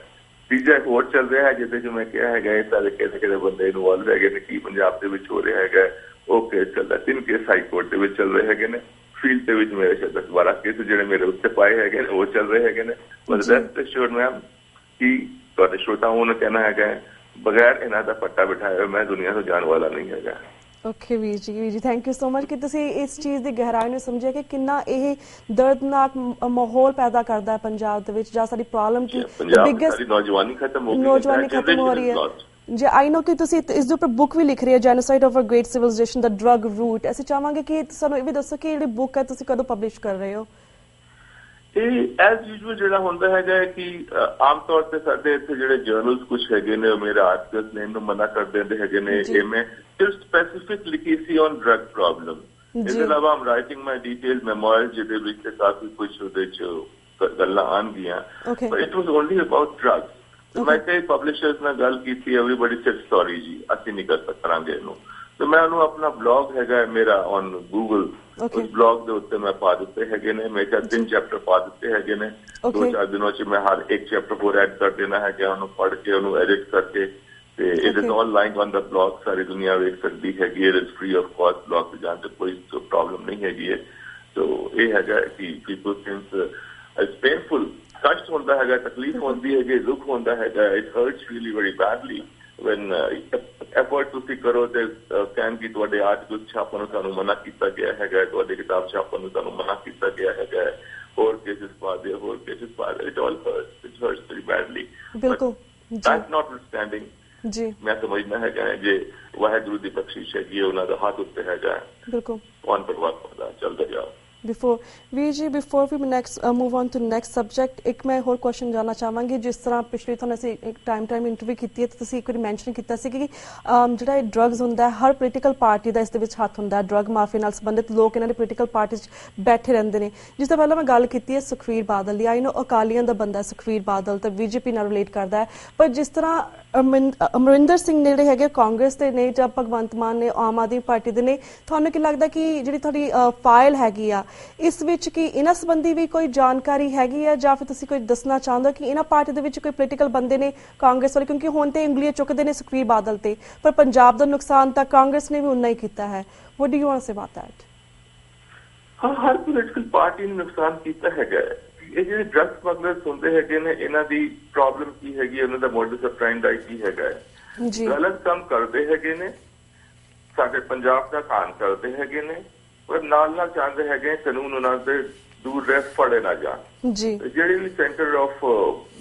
ਤੀਜਾ ਹੋਰ ਚੱਲ ਰਿਹਾ ਹੈ ਜਿਹਦੇ ਚ ਮੈਂ ਕਿਹਾ ਹੈਗਾ ਇਹ ਸਾਰੇ ਕਿਹੜੇ ਬੰਦੇ ਇਨਵੋਲਵ ਹੈਗੇ ਨੇ, ਕੀ ਪੰਜਾਬ ਦੇ ਵਿੱਚ ਹੋ ਰਿਹਾ ਹੈਗਾ, ਉਹ ਕੇਸ ਚੱਲਦਾ। 3 ਕੇਸ ਹਾਈ ਕੋਰਟ ਦੇ ਵਿੱਚ ਚੱਲ ਰਹੇ ਹੈਗੇ ਨੇ। ਫੀਲਡ ਦੇ ਵਿੱਚ ਮੇਰੇ 10-12 ਕੇਸ ਜਿਹੜੇ ਮੇਰੇ ਉੱਤੇ ਪਾਏ ਹੈਗੇ ਨੇ ਉਹ ਚੱਲ ਰਹੇ ਹੈਗੇ ਨੇ। ਬਟ ਰੈਸਟ ਅਸ਼ੋਰਡ ਮੈਮ ਕਿ ਤੁਹਾਡੇ ਸ਼ਰੋਤਾਵਾਂ ਨੂੰ ਕਹਿਣਾ ਹੈਗਾ ਬਗੈਰ ਇਹਨਾਂ ਦਾ ਪੱਟਾ ਬਿਠਾਇਆ ਮੈਂ ਦੁਨੀਆ ਤੋਂ ਜਾਣ ਵਾਲਾ ਨਹੀਂ ਹੈਗਾ। ਓਕੇ ਵੀਰ ਜੀ, ਥੈਂਕ ਯੂ ਸੋ ਮਚ ਕਿ ਤੁਸੀਂ ਇਸ ਚੀਜ਼ ਦੀ ਗਹਿਰਾਈ ਨੂੰ ਸਮਝਿਆ ਕਿ ਕਿੰਨਾ ਇਹ ਦਰਦਨਾਕ ਮਾਹੌਲ ਪੈਦਾ ਕਰਦਾ ਹੈ ਪੰਜਾਬ ਦੇ ਵਿੱਚ, ਜਾਂ ਸਾਡੀ ਪ੍ਰੋਬਲਮ ਕੀ ਬਿਗੇਸਟ ਨੌਜਵਾਨੀ ਖਤਮ ਹੋ ਰਹੀ ਹੈ। ਜੇ ਆਈ ਨੋ ਕਿ ਤੁਸੀਂ ਇਸ ਦੇ ਉੱਪਰ ਬੁੱਕ ਵੀ ਲਿਖ ਰਹੇ ਹੋ, genocide of a great civilization ਦਾ ਡਰਗ ਰੂਟ। ਅਸੀਂ ਚਾਹਾਂਗੇ ਕਿ ਸਾਨੂੰ ਇਹ ਵੀ ਦੱਸੋ ਕਿ ਜਿਹੜੀ ਬੁੱਕ ਹੈ ਤੁਸੀਂ ਕਦੋਂ ਪਬਲਿਸ਼ ਕਰ ਰਹੇ ਹੋ? ਇਹ ਐਜ਼ ਯੂਜੂਅਲ ਜਿਹੜਾ ਹੁੰਦਾ ਹੈਗਾ ਕਿ ਆਮ ਤੌਰ ਤੇ ਸਾਡੇ ਇੱਥੇ ਜਿਹੜੇ ਜਰਨਲਸ ਕੁਝ ਹੈਗੇ ਨੇ, ਉਹ ਮੇਰੇ ਆਰਟੀਕਲਸ ਨੇ ਇਹਨੂੰ ਮਨਾ ਕਰ ਦਿੰਦੇ ਹੈਗੇ ਨੇ। ਇਹ ਮੈਂ ਸਿਰਫ ਸਪੈਸੀਫਿਕ ਲਿਖੀ ਸੀ ਔਨ ਡਰਗ ਪ੍ਰੋਬਲਮ। ਇਹਦੇ ਇਲਾਵਾ ਆਮ ਰਾਈਟਿੰਗ ਮਾਈ ਡੀਟੇਲ ਮੈਮੋਇਰ ਜਿਹਦੇ ਵਿੱਚ ਕਾਫੀ ਕੁਝ ਉਹਦੇ ਚ ਗੱਲਾਂ ਆਉਣਗੀਆਂ, but it was only about drugs. ਮੈਂ ਕਈ ਪਬਲਿਸ਼ਰਸ ਨਾਲ ਗੱਲ ਕੀਤੀ, ਐਵਰੀਬਾਡੀ ਸੈਡ ਸੌਰੀ ਜੀ ਅਸੀਂ ਨਹੀਂ ਕਰ ਕਰਾਂਗੇ ਇਹਨੂੰ। ਤੇ ਮੈਂ ਉਹਨੂੰ ਆਪਣਾ ਬਲੌਗ ਹੈਗਾ ਮੇਰਾ ਔਨ ਗੂਗਲ, ਉਸ ਬਲੌਗ ਦੇ ਉੱਤੇ ਮੈਂ ਪਾ ਦਿੱਤੇ ਹੈਗੇ ਨੇ। ਮੇਰੇ ਕੋਲ 3 ਚੈਪਟਰ ਪਾ ਦਿੱਤੇ ਹੈਗੇ ਨੇ। 2-4 ਦਿਨੋਂ ਚ ਮੈਂ ਹਰ ਇੱਕ ਚੈਪਟਰ ਹੋਰ ਐਡ ਕਰ ਦੇਣਾ ਹੈਗਾ, ਉਹਨੂੰ ਪੜ੍ਹ ਕੇ ਉਹਨੂੰ ਐਡਿਟ ਕਰਕੇ। ਤੇ it is all line on the blog, ਸਾਰੀ ਦੁਨੀਆ ਵੇਖ ਸਕਦੀ ਹੈਗੀ। It is free of cost, blog ਤੇ ਜਾਣ ਤੇ ਕੋਈ ਪ੍ਰੋਬਲਮ ਨਹੀਂ ਹੈਗੀ ਹੈ। ਸੋ ਇਹ ਹੈਗਾ ਕਿ ਪੀਪਲ ਥਿੰਕ ਇਟਸ ਪੇਨਫੁਲ, ਕਸ਼ਟ ਹੁੰਦਾ ਹੈਗਾ, ਤਕਲੀਫ ਹੁੰਦੀ ਹੈਗੀ, ਦੁੱਖ ਹੁੰਦਾ ਹੈਗਾ। It hurts really very badly when effort ਤੁਸੀਂ ਕਰੋ ਤੇ ਕਹਿਣ ਕਿ ਤੁਹਾਡੇ ਆਰਟੀਕਲ ਛਾਪਣ ਨੂੰ ਤੁਹਾਨੂੰ ਮਨਾ ਕੀਤਾ ਗਿਆ ਹੈਗਾ, ਤੁਹਾਡੀ ਕਿਤਾਬ ਛਾਪਣ ਨੂੰ ਤੁਹਾਨੂੰ ਮਨਾ ਕੀਤਾ ਗਿਆ ਹੈਗਾ, ਹੋਰ ਕੇਸਿਸ ਪਾ ਦੇ, ਹੋਰ ਕੇਸਿਸ ਪਾ ਦੇ। It all hurts, it hurts very badly. ਬਿਲਕੁਲ, ਦੈਟਸ ਨੋਟਵਿਥਸਟੈਂਡਿੰਗ ਜੀ ਮੈਂ ਸਮਝਦਾ ਹੈਗਾ ਜੇ ਵਾਹਿਗੁਰੂ ਦੀ ਬਖਸ਼ਿਸ਼ ਹੈਗੀ, ਉਹਨਾਂ ਦਾ ਹੱਥ ਉੱਤੇ ਹੈਗਾ। ਬਿਲਕੁਲ, ਕੌਣ ਪਰਵਾਹ ਕਰਦਾ, ਚੱਲਦੇ ਜਾਓ। before we move on to next subject, ਇੱਕ ਮੈਂ ਹੋਰ ਕੁਐਸਚਨ ਜਾਨਣਾ ਚਾਹਾਂਗੀ। ਜਿਸ ਤਰ੍ਹਾਂ ਪਿਛਲੇ ਤੁਹਾਨੂੰ ਅਸੀਂ ਇੱਕ ਟਾਈਮ ਇੰਟਰਵਿਊ ਕੀਤੀ ਹੈ, ਤੁਸੀਂ ਇੱਕ ਵਾਰੀ ਮੈਂਸ਼ਨ ਕੀਤਾ ਸੀ ਕਿ ਜਿਹੜਾ ਇਹ ਡਰੱਗਸ ਹੁੰਦਾ ਹਰ ਪੋਲੀਟੀਕਲ ਪਾਰਟੀ ਦਾ ਇਸ ਦੇ ਵਿੱਚ ਹੱਥ ਹੁੰਦਾ। ਡਰੱਗ ਮਾਫੀਆ ਨਾਲ ਸੰਬੰਧਿਤ ਲੋਕ ਇਹਨਾਂ ਦੇ ਪੋਲੀਟੀਕਲ ਪਾਰਟੀ 'ਚ ਬੈਠੇ ਰਹਿੰਦੇ ਨੇ। ਜਿਸ ਤੋਂ ਪਹਿਲਾਂ ਮੈਂ ਗੱਲ ਕੀਤੀ ਹੈ ਸੁਖਵੀਰ ਬਾਦਲ ਦੀ, ਆਈ ਨੋ ਅਕਾਲੀਆਂ ਦਾ ਬੰਦਾ ਸੁਖਵੀਰ ਬਾਦਲ ਤਾਂ ਬੀਜੇਪੀ ਨਾਲ ਰਿਲੇਟ ਕਰਦਾ ਹੈ, ਪਰ ਜਿਸ ਤਰ੍ਹਾਂ ਅਮਰਿੰਦਰ ਸਿੰਘ ਨੇ ਜਿਹੜੇ ਹੈਗੇ ਕਾਂਗਰਸ ਦੇ ਨੇ, ਜਾਂ ਭਗਵੰਤ ਮਾਨ ਨੇ ਆਮ ਆਦਮੀ ਪਾਰਟੀ ਦੇ ਨੇ, ਤੁਹਾਨੂੰ ਕੀ ਲੱਗਦਾ ਕਿ ਜਿਹੜੀ ਤੁਹਾਡੀ ਫਾਈਲ ਹੈਗੀ ਆ ਇਸ ਵਿੱਚ ਕੀ ਇਹਨਾਂ ਸੰਬੰਧੀ ਵੀ ਕੋਈ ਜਾਣਕਾਰੀ ਹੈਗੀ ਹੈ, ਜਾਂ ਫਿਰ ਤੁਸੀਂ ਕੋਈ ਦੱਸਣਾ ਚਾਹੁੰਦੇ ਹੋ ਕਿ ਇਹਨਾਂ ਪਾਰਟੀ ਦੇ ਵਿੱਚ ਕੋਈ ਪੋਲੀਟੀਕਲ ਬੰਦੇ ਨੇ ਕਾਂਗਰਸ ਵਾਲੇ? ਕਿਉਂਕਿ ਹੁਣ ਤੇ ਉਂਗਲੀਆਂ ਚੁੱਕਦੇ ਨੇ ਸੁਖਵੀਰ ਬਾਦਲ ਤੇ, ਪਰ ਪੰਜਾਬ ਦਾ ਨੁਕਸਾਨ ਤਾਂ ਕਾਂਗਰਸ ਨੇ ਵੀ ਉਨਾ ਹੀ ਕੀਤਾ ਹੈ। What do you want to say about that? ਹਾਂ, ਹਰ ਪੋਲੀਟੀਕਲ ਪਾਰਟੀ ਨੇ ਨੁਕਸਾਨ ਕੀਤਾ ਹੈਗਾ। ਇਹ ਜਿਹੜੇ ਡਰੱਗ ਸਮਗਲਰਸ ਹੁੰਦੇ ਹੈਗੇ ਨੇ ਇਹਨਾਂ ਦੀ ਪ੍ਰੋਬਲਮ ਕੀ ਹੈਗੀ, ਉਹਨਾਂ ਦਾ ਮੋਡਸ ਆਪਰੈਂਡੀ ਕੀ ਹੈਗਾ ਹੈ। ਜੀ ਗਲਤ ਕੰਮ ਕਰਦੇ ਹੈਗੇ ਨੇ, ਸਾਡੇ ਪੰਜਾਬ ਦਾ ਕਾਨ ਕਰਦੇ ਹੈਗੇ ਨੇ, ਪਰ ਨਾਲ ਚਾਹੁੰਦੇ ਹੈਗੇ ਕਾਨੂੰਨ ਉਹਨਾਂ ਦੇ ਦੂਰ ਰਹਿ ਫੜੇ ਨਾ ਜਾਣ। ਜੀ ਜਿਹੜੀ ਵੀ ਸੈਂਟਰ ਆਫ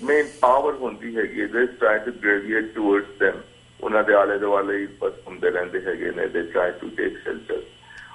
ਮੇਨ ਪਾਵਰ ਹੁੰਦੀ ਹੈਗੀ ਦੇ ਟਰਾਈ ਟੂ ਗ੍ਰੇਵੀਏਟ ਟੂਵਰਡਸ them, ਉਹਨਾਂ ਦੇ ਆਲੇ ਦੁਆਲੇ ਹੀ ਬਸ ਹੁੰਦੇ ਰਹਿੰਦੇ ਹੈਗੇ ਨੇ, ਦੇ ਟਰਾਈ ਟੂ ਟੇਕ ਸ਼ੈਲਟਰ।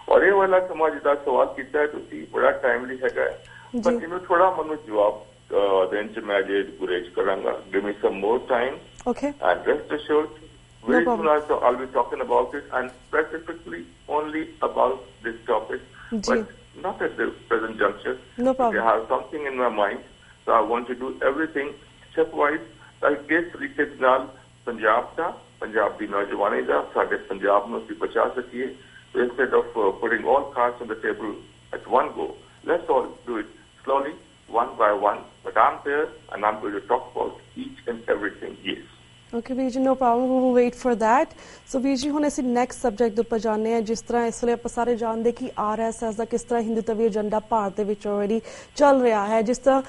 ਔਰ ਇਹ ਵਾਲਾ ਸਮਾਜ ਦਾ ਸਵਾਲ ਕੀਤਾ ਹੈ ਤੁਸੀਂ, ਬੜਾ ਟਾਈਮਲੀ ਹੈਗਾ ਹੈ, ਪਰ ਇਹਨੂੰ ਥੋੜਾ ਮੈਨੂੰ ਜਵਾਬ ਦੇਣ ਚ ਮੈਂ ਜੇ ਗੁਰੇਜ਼ ਕਰਾਂਗਾ। Give me some more time and rest assured very soon also I'll be talking about it, and specifically only about this topic, but not at the present juncture. No problem. I have something in my mind, so I want to do everything stepwise, like this तरीके नाल पंजाब दी नौजवानी दा साडे पंजाब ਨੂੰ ਅਸੀਂ ਬਚਾ ਸਕੀਏ। So instead of putting all cards on the table at one go, let's all do it slowly, one by one. But I'm there and I'm going to talk about each and everything. Yes. Okay ਵੀਰ ਜੀ, no problem, we will wait for that. So ਵੀਰ ਜੀ, ਹੁਣ ਅਸੀਂ next subject ਦੇ ਉੱਪਰ ਜਾਣਦੇ ਹਾਂ। ਜਿਸ ਤਰ੍ਹਾਂ ਇਸ ਵੇਲੇ ਆਪਾਂ ਸਾਰੇ ਜਾਣਦੇ ਕਿ RSS ਦਾ ਕਿਸ ਤਰ੍ਹਾਂ ਹਿੰਦੂਤਵੀ ਏਜੰਡਾ ਭਾਰਤ ਦੇ ਵਿੱਚ ਆਲਰੇਡੀ ਚੱਲ ਰਿਹਾ ਹੈ। ਜਿਸ ਤਰ੍ਹਾਂ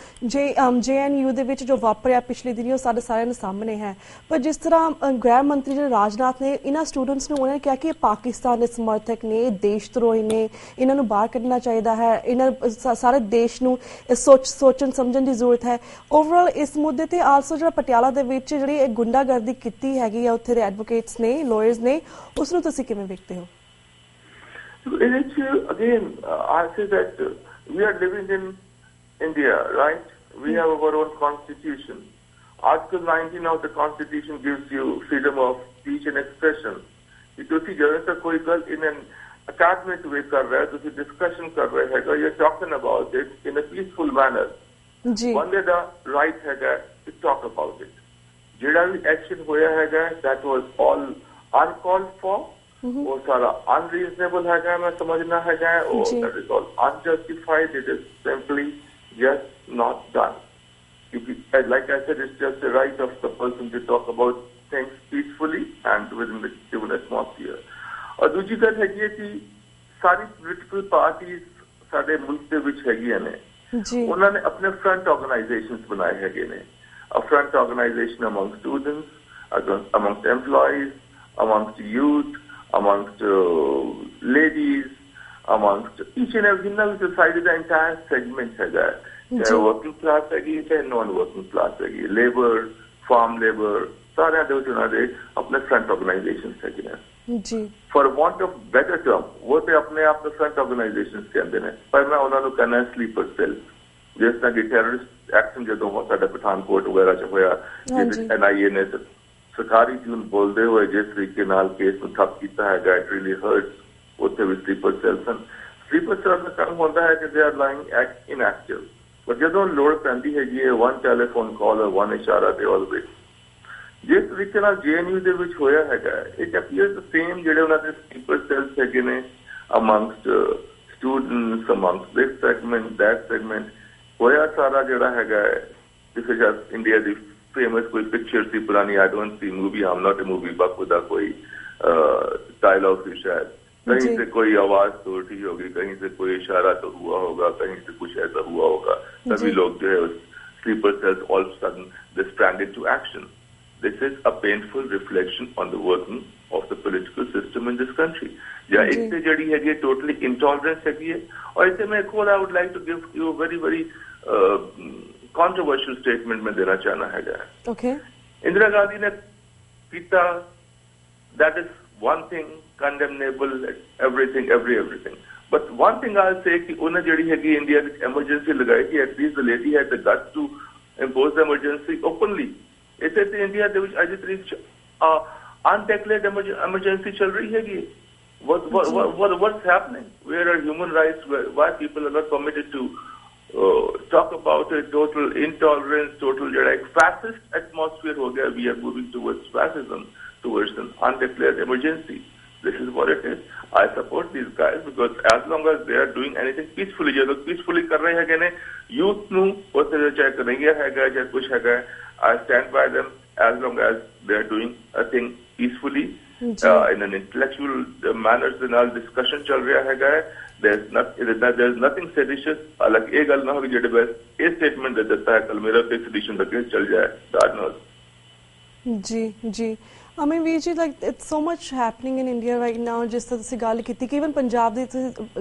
JNU ਦੇ ਵਿੱਚ ਜੋ ਵਾਪਰਿਆ ਪਿਛਲੇ ਦਿਨੀ, ਉਹ ਸਾਡੇ ਸਾਰਿਆਂ ਦੇ ਸਾਹਮਣੇ ਹੈ। ਪਰ ਜਿਸ ਤਰ੍ਹਾਂ ਗ੍ਰਹਿ ਮੰਤਰੀ ਜਿਹੜੇ ਰਾਜਨਾਥ ਨੇ, ਇਹਨਾਂ ਸਟੂਡੈਂਟਸ ਨੂੰ ਉਹਨਾਂ ਨੇ ਕਿਹਾ ਕਿ ਇਹ ਪਾਕਿਸਤਾਨ ਦੇ ਸਮਰਥਕ ਨੇ, ਦੇਸ਼ ਧਰੋਹੀ ਨੇ, ਇਹਨਾਂ ਨੂੰ ਬਾਹਰ ਕੱਢਣਾ ਚਾਹੀਦਾ ਹੈ, ਇਹਨਾਂ ਸਾਰੇ ਦੇਸ਼ ਨੂੰ ਸੋਚਣ ਸਮਝਣ ਦੀ ਜ਼ਰੂਰਤ ਹੈ। ਓਵਰਆਲ ਇਸ ਮੁੱਦੇ ਤੇ ਆਲਸੋ ਜਿਹੜਾ ਪਟਿਆਲਾ ਦੇ ਵਿੱਚ ਜਿਹੜੀ ਇਹ ਗੁੰਡਾਗਰਦੀ ਕੀਤੀ ਹੈਗੀ ਆ ਉੱਥੇ ਦੇ ਐਡਵੋਕੇਟਸ ਨੇ, ਲਾਇਰਸ ਨੇ, ਉਸ ਨੂੰ ਤੁਸੀਂ ਕਿਵੇਂ ਵੇਖਦੇ ਹੋ? Again, I say that we are living in India, right? We have our own constitution. Article 19 of the constitution gives you freedom of speech and expression. ਤੁਸੀਂ ਜਦੋਂ ਤੱਕ ਕੋਈ ਗੱਲ in an academic way ਕਰ ਰਹੇ ਹੋ, ਤੁਸੀਂ discussion ਕਰ ਰਹੇ ਹੈਗਾ, you're talking about it in a peaceful manner. ਜੀ ਬੰਦੇ ਦਾ right ਹੈਗਾ to talk about it. ਜਿਹੜਾ ਵੀ ਐਕਸ਼ਨ ਹੋਇਆ ਹੈਗਾ, that was all uncalled for, ਉਹ ਸਾਰਾ unreasonable ਹੈਗਾ, ਮੈਂ ਸਮਝਣਾ ਹੈਗਾ, or that is all unjustified. It is simply just not done. Like I said, it's just the right of the person to talk about things peacefully and within the given atmosphere. ਔਰ ਦੂਜੀ ਗੱਲ ਹੈਗੀ ਹੈ ਕਿ ਸਾਰੀ political parties ਸਾਡੇ ਮੁਲਕ ਦੇ ਵਿੱਚ ਹੈਗੀਆਂ ਨੇ, ਉਹਨਾਂ ਨੇ ਆਪਣੇ ਫਰੰਟ ਆਰਗੇਨਾਈਜੇਸ਼ਨਸ ਬਣਾਏ ਹੈਗੇ ਨੇ। A front organization among students, amongst employees, amongst youth, amongst ladies, amongst each and every society, the entire segment है that. चाहे working class है, चाहे non-working class है, labor, farm labor, सारे दो चुनारे अपने front organizations है कि For want of better term, वो तो अपने आप में front organizations के अंदर हैं, पर मैं उन्होंने कहना है sleeper cells. ਜਿਸ ਤਰ੍ਹਾਂ ਕਿ ਟੈਰਰਿਸਟ ਐਕਸ਼ਨ ਜਦੋਂ ਸਾਡਾ ਪਠਾਨਕੋਟ ਵਗੈਰਾ ਚ ਹੋਇਆ, NIA ਨੇ ਸਰਕਾਰੀ ਟਿਊਨ ਬੋਲਦੇ ਹੋਏ ਜਿਸ ਤਰੀਕੇ ਨਾਲ ਕੇਸ ਨੂੰ ਠੱਪ ਕੀਤਾ ਹੈਗਾ, ਇਟ ਰੀਲੀ ਹਰਟਸ। ਉੱਥੇ ਵੀ ਸਲੀਪਰ ਸੈਲਸ ਹਨ। ਸਲੀਪਰ ਸੈਲ ਦਾ ਕੰਮ ਹੁੰਦਾ ਹੈ ਕਿ ਦੇ ਆਰ ਲਾਈਂਗ ਇਨਐਕਟਿਵ, ਪਰ ਜਦੋਂ ਲੋੜ ਪੈਂਦੀ ਹੈਗੀ ਹੈ, ਵਨ ਟੈਲੀਫੋਨ ਕਾਲ ਔਰ ਵਨ ਇਸ਼ਾਰਾ ਦੇ ਆਲਵੇਜ਼। ਜਿਸ ਤਰੀਕੇ ਨਾਲ JNU ਦੇ ਵਿੱਚ ਹੋਇਆ ਹੈਗਾ, ਇਟ ਅਪੀਅਰਸ ਦ ਸੇਮ ਜਿਹੜੇ ਉਹਨਾਂ ਦੇ ਸਲੀਪਰ ਸੈਲਸ ਹੈਗੇ ਨੇ amongst students, amongst this segment, that segment. ਹੋਇਆ ਸਾਰਾ ਜਿਹੜਾ ਹੈਗਾ, ਜਿਸ ਇੰਡੀਆ ਦੀ ਫੇਮਸ ਕੋਈ ਪਿक्चर थी पुरानी, आई डोंट सी मूवी, हम नॉट ए मूवी बापू का कोई डायलॉग थी शायद, कहीं से कोई आवाज तो उठी होगी, कहीं से कोई इशारा तो हुआ होगा, कहीं से कुछ ऐसा हुआ होगा, सभी लोग जो है sleeper cells all sudden they sprang into action. This is a painful reflection on the working of the political system in this country. या इससे जड़ी है ये totally intolerance है ये, और इससे मैं एक और I would like to give you a very controversial statement में देना चाहना है। Okay. इंदिरा गांधी ने किया, that is one thing condemnable, everything. But one thing I'll say कि उन्हें जड़ी है कि इंडिया में emergency लगाई थी, at least the lady had the guts to impose the emergency openly. ऐसे तो इंडिया दे विच आज तक undeclared emergency चल रही है कि what's happening? Where are human rights? Why people are not permitted to talk about a total intolerance, total like fascist atmosphere ho gaya. We are moving towards fascism, towards an undeclared emergency. This is what it is. I support these guys because as long as they are doing anything peacefully, जो लोग peacefully कर रहे हैं ने youth नु उससे जो चाहे करेंगे हैगा चाहे कुछ हैगा, I stand by them as long as they are doing a thing peacefully in an intellectual manners ਦੇ ਨਾਲ discussion ਚੱਲ ਰਿਹਾ ਹੈਗਾ ਹੈ. there's nothing seditious. ਹਾਲਾਂਕਿ ਇਹ ਗੱਲ ਨਾ ਹੋਵੇ ਜਿਹੜੇ ਬਸ ਇਹ ਸਟੇਟਮੈਂਟ ਦੇ ਦਿੱਤਾ ਹੈ ਕੱਲ ਮੇਰਾ ਤੇ ਸੈਡੀਸ਼ਨ ਦਾ ਕੇਸ ਚੱਲ ਜਾਏ. God knows. ਜੀ I mean, Veer, like it's so much happening in India right now. जिस तरह से गल की कि इवन पंजाब ਦੀ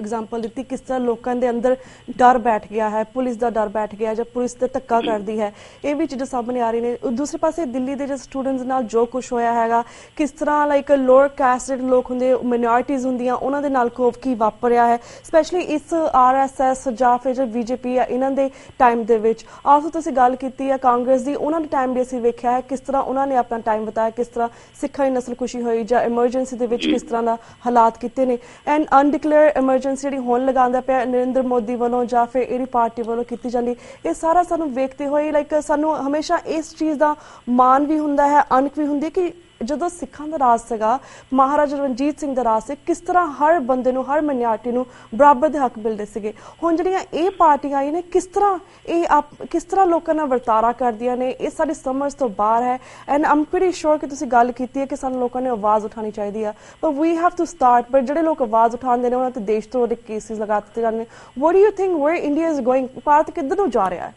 एग्जांपल दी किस तरह लोगों के अंदर डर बैठ गया है, पुलिस का डर बैठ गया जब पुलिस ते धक्का करती है. ये भी चीज़ें सामने आ रही ने. दूसरे पासे दिल्ली के जो स्टूडेंट्स नाल जो कुछ होया हैगा किस तरह लाइक लोअर कास्ट ਦੇ लोग ਹੁੰਦੇ माइनॉरिटीज़ ਹੁੰਦੀਆਂ ਉਹਨਾਂ ਦੇ ਨਾਲ ਕੀ ਵਾਪਰਿਆ ਹੈ ਸਪੈਸ਼ਲੀ ਇਸ RSS ਜਾਂ ਫਿਰ BJP ਆ ਇਹਨਾਂ ਦੇ ਟਾਈਮ ਦੇ ਵਿੱਚ. ਆਲਸੋ ਤੁਸੀਂ ਗੱਲ ਕੀਤੀ ਹੈ ਕਾਂਗਰਸ ਦੀ, ਉਹਨਾਂ ਦੇ ਟਾਈਮ ਵੀ ਅਸੀਂ ਵੇਖਿਆ ਹੈ ਕਿਸ ਤਰ੍ਹਾਂ ਉਹਨਾਂ ਨੇ ਆਪਣਾ ਟਾਈਮ ਬਤਾਇਆ, ਕਿਸ ਤਰ੍ਹਾਂ ਸਿੱਖਾਂ ਦੀ ਨਸਲ ਕੁਸ਼ੀ ਹੋਈ ਜਾਂ ਐਮਰਜੈਂਸੀ ਦੇ ਵਿੱਚ ਕਿਸ ਤਰ੍ਹਾਂ ਦਾ ਹਾਲਾਤ ਕੀਤੇ ਨੇ. ਐਂਡ ਅਨਡਿਕਲੇਅਰ ਐਮਰਜੈਂਸੀ ਜਿਹੜੀ ਹੁਣ ਲਗਾਉਂਦਾ ਪਿਆ ਨਰਿੰਦਰ ਮੋਦੀ ਵੱਲੋਂ ਜਾਂ ਫਿਰ ਇਹਦੀ ਪਾਰਟੀ ਵੱਲੋਂ ਕੀਤੀ ਜਾਂਦੀ, ਇਹ ਸਾਰਾ ਸਾਨੂੰ ਵੇਖਦੇ ਹੋਏ ਲਾਈਕ ਸਾਨੂੰ ਹਮੇਸ਼ਾ ਇਸ ਚੀਜ਼ ਦਾ ਮਾਣ ਵੀ ਹੁੰਦਾ ਹੈ, ਅਣਖ ਵੀ ਹੁੰਦੀ ਹੈ ਕਿ ਜਦੋਂ ਸਿੱਖਾਂ ਦਾ ਰਾਜ ਸੀਗਾ, ਮਹਾਰਾਜਾ ਰਣਜੀਤ ਸਿੰਘ ਦਾ ਰਾਜ ਸੀ, ਕਿਸ ਤਰ੍ਹਾਂ ਹਰ ਬੰਦੇ ਨੂੰ ਹਰ ਮਾਈਨॉरिटी ਨੂੰ ਬਰਾਬਰ ਦੇ ਹੱਕ ਮਿਲਦੇ ਸੀਗੇ. ਹੁਣ ਜਿਹੜੀਆਂ ਇਹ ਪਾਰਟੀਆਂ ਆਈ ਨੇ ਕਿਸ ਤਰ੍ਹਾਂ ਲੋਕਾਂ ਨਾਲ ਵਰਤਾਰਾ ਕਰਦੀਆਂ ਨੇ, ਇਹ ਸਾਡੀ ਸਮਝ ਤੋਂ ਬਾਹਰ ਹੈ. ਐਂਡ ਆਮ ਪ੍ਰੀਟੀ ਸ਼ੋਰ ਕਿ ਤੁਸੀਂ ਗੱਲ ਕੀਤੀ ਹੈ ਕਿ ਸਾਨੂੰ ਲੋਕਾਂ ਨੇ ਆਵਾਜ਼ ਉਠਾਉਣੀ ਚਾਹੀਦੀ ਆ, but we have to start. But ਜਿਹੜੇ ਲੋਕ ਆਵਾਜ਼ ਉਠਾਉਂਦੇ ਨੇ ਉਹਨਾਂ ਤੇ ਦੇਸ਼ ਤੋਂ ਕੇਸਿਸ ਲਗਾ ਦਿੱਤੇ ਜਾਂਦੇ ਨੇ. What do you think where India is going? Bharat ਕਿੱਧਰ ਨੂੰ ਜਾ ਰਿਹਾ ਹੈ?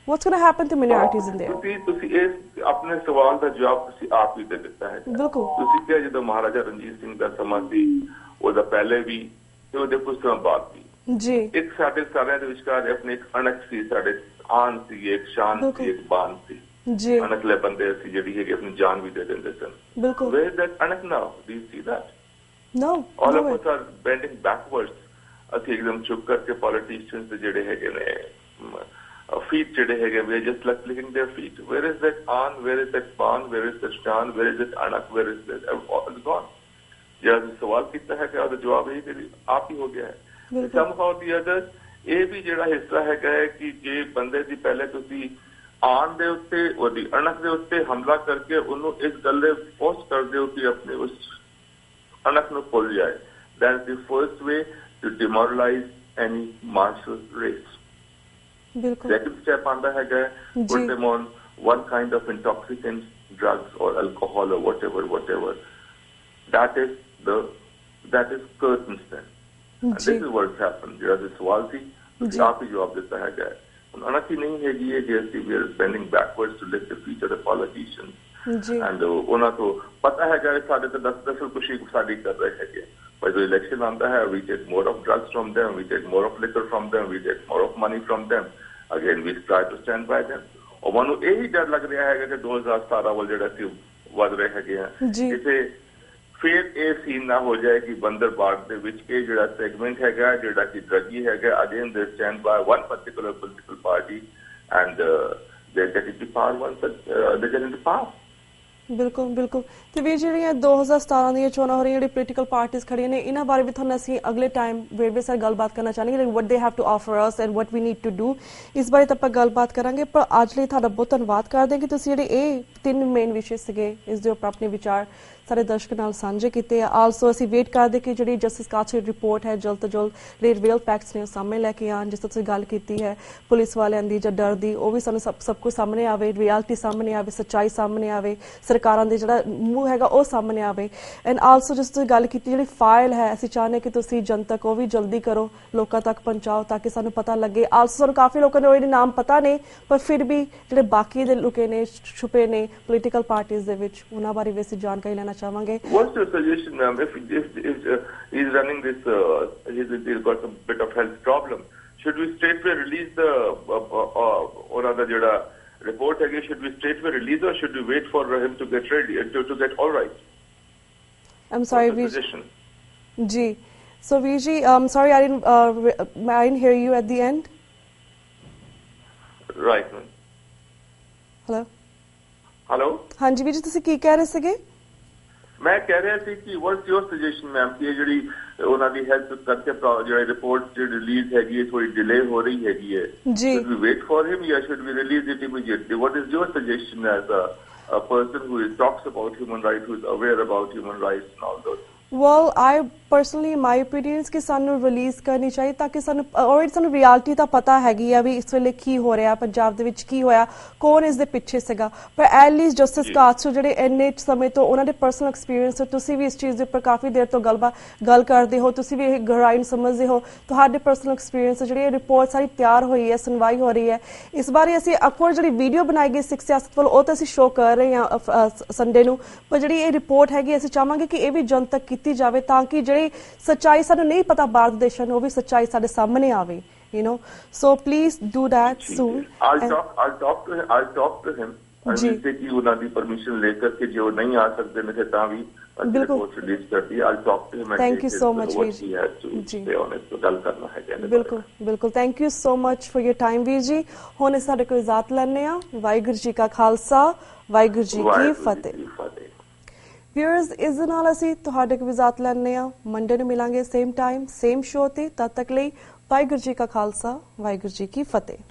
What's going to happen to minorities in there? ਤੁਸੀਂ ਇਸ ਆਪਣੇ ਸਵਾਲ ਦਾ ਜਵਾਬ ਤੁਸੀਂ ਆਪ ਹੀ ਦੇ ਦਿੱਤਾ ਹੈ. ਬਿਲਕੁਲ. ਤੁਸੀਂ ਕਿਹਾ ਜਦੋਂ ਮਹਾਰਾਜਾ ਰਣਜੀਤ ਸਿੰਘ ਦਾ ਸਮਾਂ ਸੀ ਉਹਦਾ ਪਹਿਲੇ ਵੀ ਤੇ ਉਹਦੇ ਕੁਝ ਸਮਾਂ ਬਾਅਦ ਵੀ ਜੀ ਇੱਕ ਸਾਡੇ ਸਾਰਿਆਂ ਦੇ ਵਿਚਕਾਰ ਆਪਣੇ ਇੱਕ ਅਣਖ ਸੀ, ਸਾਡੇ ਆਨ ਸੀ, ਇੱਕ ਸ਼ਾਨ ਸੀ, ਇੱਕ ਬਾਨ ਸੀ ਜੀ. ਅਣਖਲੇ ਬੰਦੇ ਅਸੀਂ ਜਿਹੜੀ ਹੈਗੀ ਆਪਣੀ ਜਾਨ ਵੀ ਦੇ ਦਿੰਦੇ ਸਨ. ਬਿਲਕੁਲ. Where is that ਅਣਖ now? Do you see that? No. All of us are bending backwards. ਅਸੀਂ ਇੱਕਦਮ ਚੁੱਪ ਕਰਕੇ ਪੋਲੀਟੀਸ਼ੀਅਨਸ ਦੇ ਜਿਹੜੇ ਹੈਗੇ ਨੇ feet ਜਿਹੜੇ ਹੈਗੇ we are just like licking their feet. Where is that an, where is that ban, where is that shan, where is that anak, where is that all gone. ਜਿਹੜਾ ਸਵਾਲ ਕੀਤਾ ਹੈ ਕਿ ਉਹਦਾ ਜਵਾਬ ਇਹ ਕਿ ਆਪ ਹੀ ਹੋ ਗਿਆ ਹੈ. somehow the others ਇਹ ਵੀ ਜਿਹੜਾ ਹਿੱਸਾ ਹੈਗਾ ਹੈ ਕਿ ਜੇ ਬੰਦੇ ਦੀ ਪਹਿਲੇ ਤੁਸੀਂ ਆਨ ਦੇ ਉੱਤੇ ਉਹਦੀ ਅਣਖ ਦੇ ਉੱਤੇ ਹਮਲਾ ਕਰਕੇ ਉਹਨੂੰ ਇਸ ਗੱਲ ਦੇ ਫੋਰਸ ਕਰਦੇ ਹੋ ਕਿ ਆਪਣੇ ਉਸ ਅਣਖ ਨੂੰ ਭੁੱਲ ਜਾਏ. that is the first way to demoralize any martial race. Second step on the haga, put them on one kind of intoxicant, drugs or alcohol or whatever. That is curtains then. And this is what's happened. There is सवाल थी, आप ही जवाब देता है. अनखी नहीं है ये जैसे we are bending backwards to lick the feet of the politicians. And उन्हें तो पता है कि साढ़े तो 10 खुशी साड़ी कर रहे हैं. But the election on the we take more of drugs from them, we take more of liquor from them, we take more of money from them. Again, we try to stand by them. और मनु यही डर लग रहा है कि 2017 वाले जड़ा सी वध रहे हैं जिसे फिर ये सीन ना हो जाए कि बंदर बाग दे विच ये जड़ा सेगमेंट हैगा जड़ा की ड्रगी हैगा. Again, they stand by one particular political party and they get into power once they get into power. ਬਿਲਕੁਲ ਬਿਲਕੁਲ. ਤੇ ਵੀ ਜਿਹੜੀਆਂ 2017 ਦੀਆਂ ਚੋਣਾਂ ਹੋ ਰਹੀਆਂ ਜਿਹੜੀ ਪੋਲੀਟੀਕਲ ਪਾਰਟੀਆਂ ਖੜੀਆਂ ਨੇ ਇਹਨਾਂ ਬਾਰੇ ਵੀ ਤੁਹਾਨੂੰ ਅਸੀਂ ਅਗਲੇ ਟਾਈਮ ਵੇਰਵੇ ਸਰ ਗੱਲਬਾਤ ਕਰਨਾ ਚਾਹਾਂਗੇ like what they have to offer us and what we need to do. ਇਸ ਬਾਰੇ ਤਾਂ ਆਪਾਂ ਗੱਲਬਾਤ ਕਰਾਂਗੇ ਪਰ ਅੱਜ ਲਈ ਤੁਹਾਡਾ ਬਹੁਤ ਧੰਨਵਾਦ ਕਰਦੇ ਹਾਂ ਕਿ ਤੁਸੀਂ ਜਿਹੜੇ ਇਹ 3 ਮੇਨ ਵਿਸ਼ੇ ਸੀਗੇ ਇਸ ਦੇ ਉੱਪਰ ਆਪਣੇ ਵਿਚਾਰ ਸਾਰੇ ਦਰਸ਼ਕ ਨਾਲ ਸਾਂਝੇ ਕੀਤੇ ਆ. ਆਲਸੋ ਅਸੀਂ ਵੇਟ ਕਰਦੇ ਕਿ ਜਿਹੜੀ ਜਸਟਿਸ ਕਾਛੀ ਰਿਪੋਰਟ ਹੈ ਜਲਦ ਤੋਂ ਜਲਦ ਜਿਹੜੇ ਰੀਅਲ ਫੈਕਟਸ ਨੇ ਉਹ ਸਾਹਮਣੇ ਲੈ ਕੇ ਆਉਣ. ਜਿਸ ਤਰ੍ਹਾਂ ਤੁਸੀਂ ਗੱਲ ਕੀਤੀ ਹੈ ਪੁਲਿਸ ਵਾਲਿਆਂ ਦੀ ਜਾਂ ਡਰ ਦੀ ਉਹ ਵੀ ਸਾਨੂੰ ਸਭ ਕੁਝ ਸਾਹਮਣੇ ਆਵੇ, ਰਿਐਲਿਟੀ ਸਾਹਮਣੇ ਆਵੇ, ਸੱਚਾਈ ਸਾਹਮਣੇ ਆਵੇ, ਸਰਕਾਰਾਂ ਦੇ ਜਿਹੜਾ ਮੂੰਹ ਹੈਗਾ ਉਹ ਸਾਹਮਣੇ ਆਵੇ. ਐਂਡ ਆਲਸੋ ਜਿਸ ਤੁਸੀਂ ਗੱਲ ਕੀਤੀ ਜਿਹੜੀ ਫਾਈਲ ਹੈ ਅਸੀਂ ਚਾਹੁੰਦੇ ਕਿ ਤੁਸੀਂ ਜਨਤਕ ਉਹ ਵੀ ਜਲਦੀ ਕਰੋ, ਲੋਕਾਂ ਤੱਕ ਪਹੁੰਚਾਓ ਤਾਂ ਕਿ ਸਾਨੂੰ ਪਤਾ ਲੱਗੇ. ਆਲਸੋ ਸਾਨੂੰ ਕਾਫੀ ਲੋਕਾਂ ਦੇ ਉਹਦੇ ਨਾਮ ਪਤਾ ਨੇ ਪਰ ਫਿਰ ਵੀ ਜਿਹੜੇ ਬਾਕੀ ਦੇ ਲੁਕੇ ਨੇ ਛੁਪੇ ਨੇ ਪੋਲੀਟੀਕਲ ਪਾਰਟੀਆਂ ਦੇ ਵਿੱਚ ਉਹਨਾਂ ਬਾਰੇ ਵੀ ਅਸੀਂ ਜਾਣਕਾਰੀ ਲੈਣਾ ਚਾਹਾਂਗੇ. What's your suggestion, ma'am? If he's running this, he's got a bit of health problem. Should we straightway release the or other jada report again? Should we straightway release or should we wait for him to get ready to get all right? I'm sorry, Veer. Ji. So Veer ji, sorry, I didn't hear you at the end. Right, ma'am. Hello. Hello. हाँ जी, Veer ji, ਤੁਸੀਂ ਕੀ ਕਹਿ ਰਹੇ ਸੀਗੇ? मैं कह रहा थी कि व्हाट्स योर सजेशन मैम कि ਜਿਹੜੀ ਉਹਨਾਂ ਦੀ ਹੈਲਥ ਕਰਕੇ ਜਿਹੜੀ ਰਿਪੋਰਟ ਰਿਲੀਜ਼ ਹੈਗੀ ਹੈ ਥੋੜੀ ਡਿਲੇ ਹੋ ਰਹੀ ਹੈਗੀ ਹੈ ਜੀ should we wait for him or should we release it immediately? What is your suggestion as a person who talks about human rights, who is aware about human rights and all those? Well, personally my opinions ਕਿ ਸਾਨੂੰ release ਕਰਨੀ ਚਾਹੀਦੀ ਤਾਂ ਕਿ ਸਾਨੂੰ already ਸਾਨੂੰ reality ਤਾਂ ਪਤਾ ਹੈਗੀ ਆ ਵੀ ਇਸ ਵੇਲੇ ਕੀ ਹੋ ਰਿਹਾ ਪੰਜਾਬ ਦੇ ਵਿੱਚ ਕੀ ਹੋਇਆ ਕੌਣ ਇਸ ਦੇ ਪਿੱਛੇ ਸੀਗਾ ਪਰ ਐਟ ਲੀਸਟ ਜਸਟਿਸ ਕਾਟਸੂ ਜਿਹੜੇ ਇੰਨੇ ਸਮੇਂ ਤੋਂ ਉਹਨਾਂ ਦੇ ਪਰਸਨਲ ਐਕਸਪੀਰੀਅੰਸ ਤੋਂ ਤੁਸੀਂ ਵੀ ਇਸ ਚੀਜ਼ ਦੇ ਉੱਪਰ ਕਾਫੀ ਦੇਰ ਤੋਂ ਗੱਲ ਕਰਦੇ ਹੋ ਤੁਸੀਂ ਵੀ ਇਹ ਗਹਿਰਾਈ ਨੂੰ ਸਮਝਦੇ ਹੋ ਤੁਹਾਡੇ ਪਰਸਨਲ ਐਕਸਪੀਰੀਅੰਸ ਜਿਹੜੀ ਇਹ ਰਿਪੋਰਟ ਸਾਰੀ ਤਿਆਰ ਹੋਈ ਹੈ ਸੁਣਵਾਈ ਹੋ ਰਹੀ ਹੈ ਇਸ ਬਾਰੇ ਅਸੀਂ ਅਕਵਰ ਜਿਹੜੀ ਵੀਡੀਓ ਬਣਾਈ ਗਈ ਸਿੱਖ ਸਿਆਸਤ ਵੱਲ ਉਹ ਤਾਂ ਅਸੀਂ ਸ਼ੋਅ ਕਰ ਰਹੇ ਹਾਂ ਸੰਡੇ ਨੂੰ ਪਰ ਜਿਹੜੀ ਇਹ ਰਿਪੋਰਟ ਹੈਗੀ ਅਸੀਂ ਚਾਹਾਂਗੇ ਕਿ ਇਹ ਵੀ ਜਨਤਕ ਕੀਤੀ ਜਾਵੇ ਤਾਂ ਕਿ ਜਿਹੜੀ ਸੱਚਾਈ ਸਾਨੂੰ ਨਹੀਂ ਪਤਾ ਭਾਰਤ ਦੇਸ਼ਾਂ ਨੂੰ ਉਹ ਵੀ ਸੱਚਾਈ ਸਾਡੇ ਸਾਹਮਣੇ ਆਵੇ you know so please do that soon I'll talk to him and we'll take you ਉਹਨਾਂ ਦੀ ਪਰਮਿਸ਼ਨ ਲੈ ਕੇ ਜੇ ਉਹ ਨਹੀਂ ਆ ਸਕਦੇ ਨੇ ਤਾਂ ਵੀ ਰਿਪੋਰਟ ਰਿਲੀਜ਼ ਕਰਦੀ I'll talk to him and thank you so much ਵੀਰ ਜੀ stay on it ਗੱਲ ਕਰਨਾ ਹੈ ਬਿਲਕੁਲ thank you so much for your time ਵੀਰ ਜੀ ਹੁਣ ਸਾਡੇ ਕੋਲ ਇਜਾਜ਼ਤ ਲੈਣੇ ਆ ਵਾਹਿਗੁਰੂ ਜੀ ਕਾ ਖਾਲਸਾ ਵਾਹਿਗੁਰੂ ਜੀ ਕੀ ਫਤਿਹ ਵਿਊਅਰਸ ਇਸ ਦੇ ਨਾਲ ਅਸੀਂ ਤੁਹਾਡੇ ਕੋਲ ਇਜਾਜ਼ਤ ਲੈਣੇ ਆ ਮੰਡੇ ਨੂੰ ਮਿਲਾਂਗੇ ਸੇਮ ਟਾਈਮ ਸੇਮ ਸ਼ੋਅ ਤੇ ਤਦ ਤੱਕ ਲਈ ਵਾਹਿਗੁਰੂ ਜੀ ਕਾ ਖਾਲਸਾ ਵਾਹਿਗੁਰੂ ਜੀ ਕੀ ਫਤਿਹ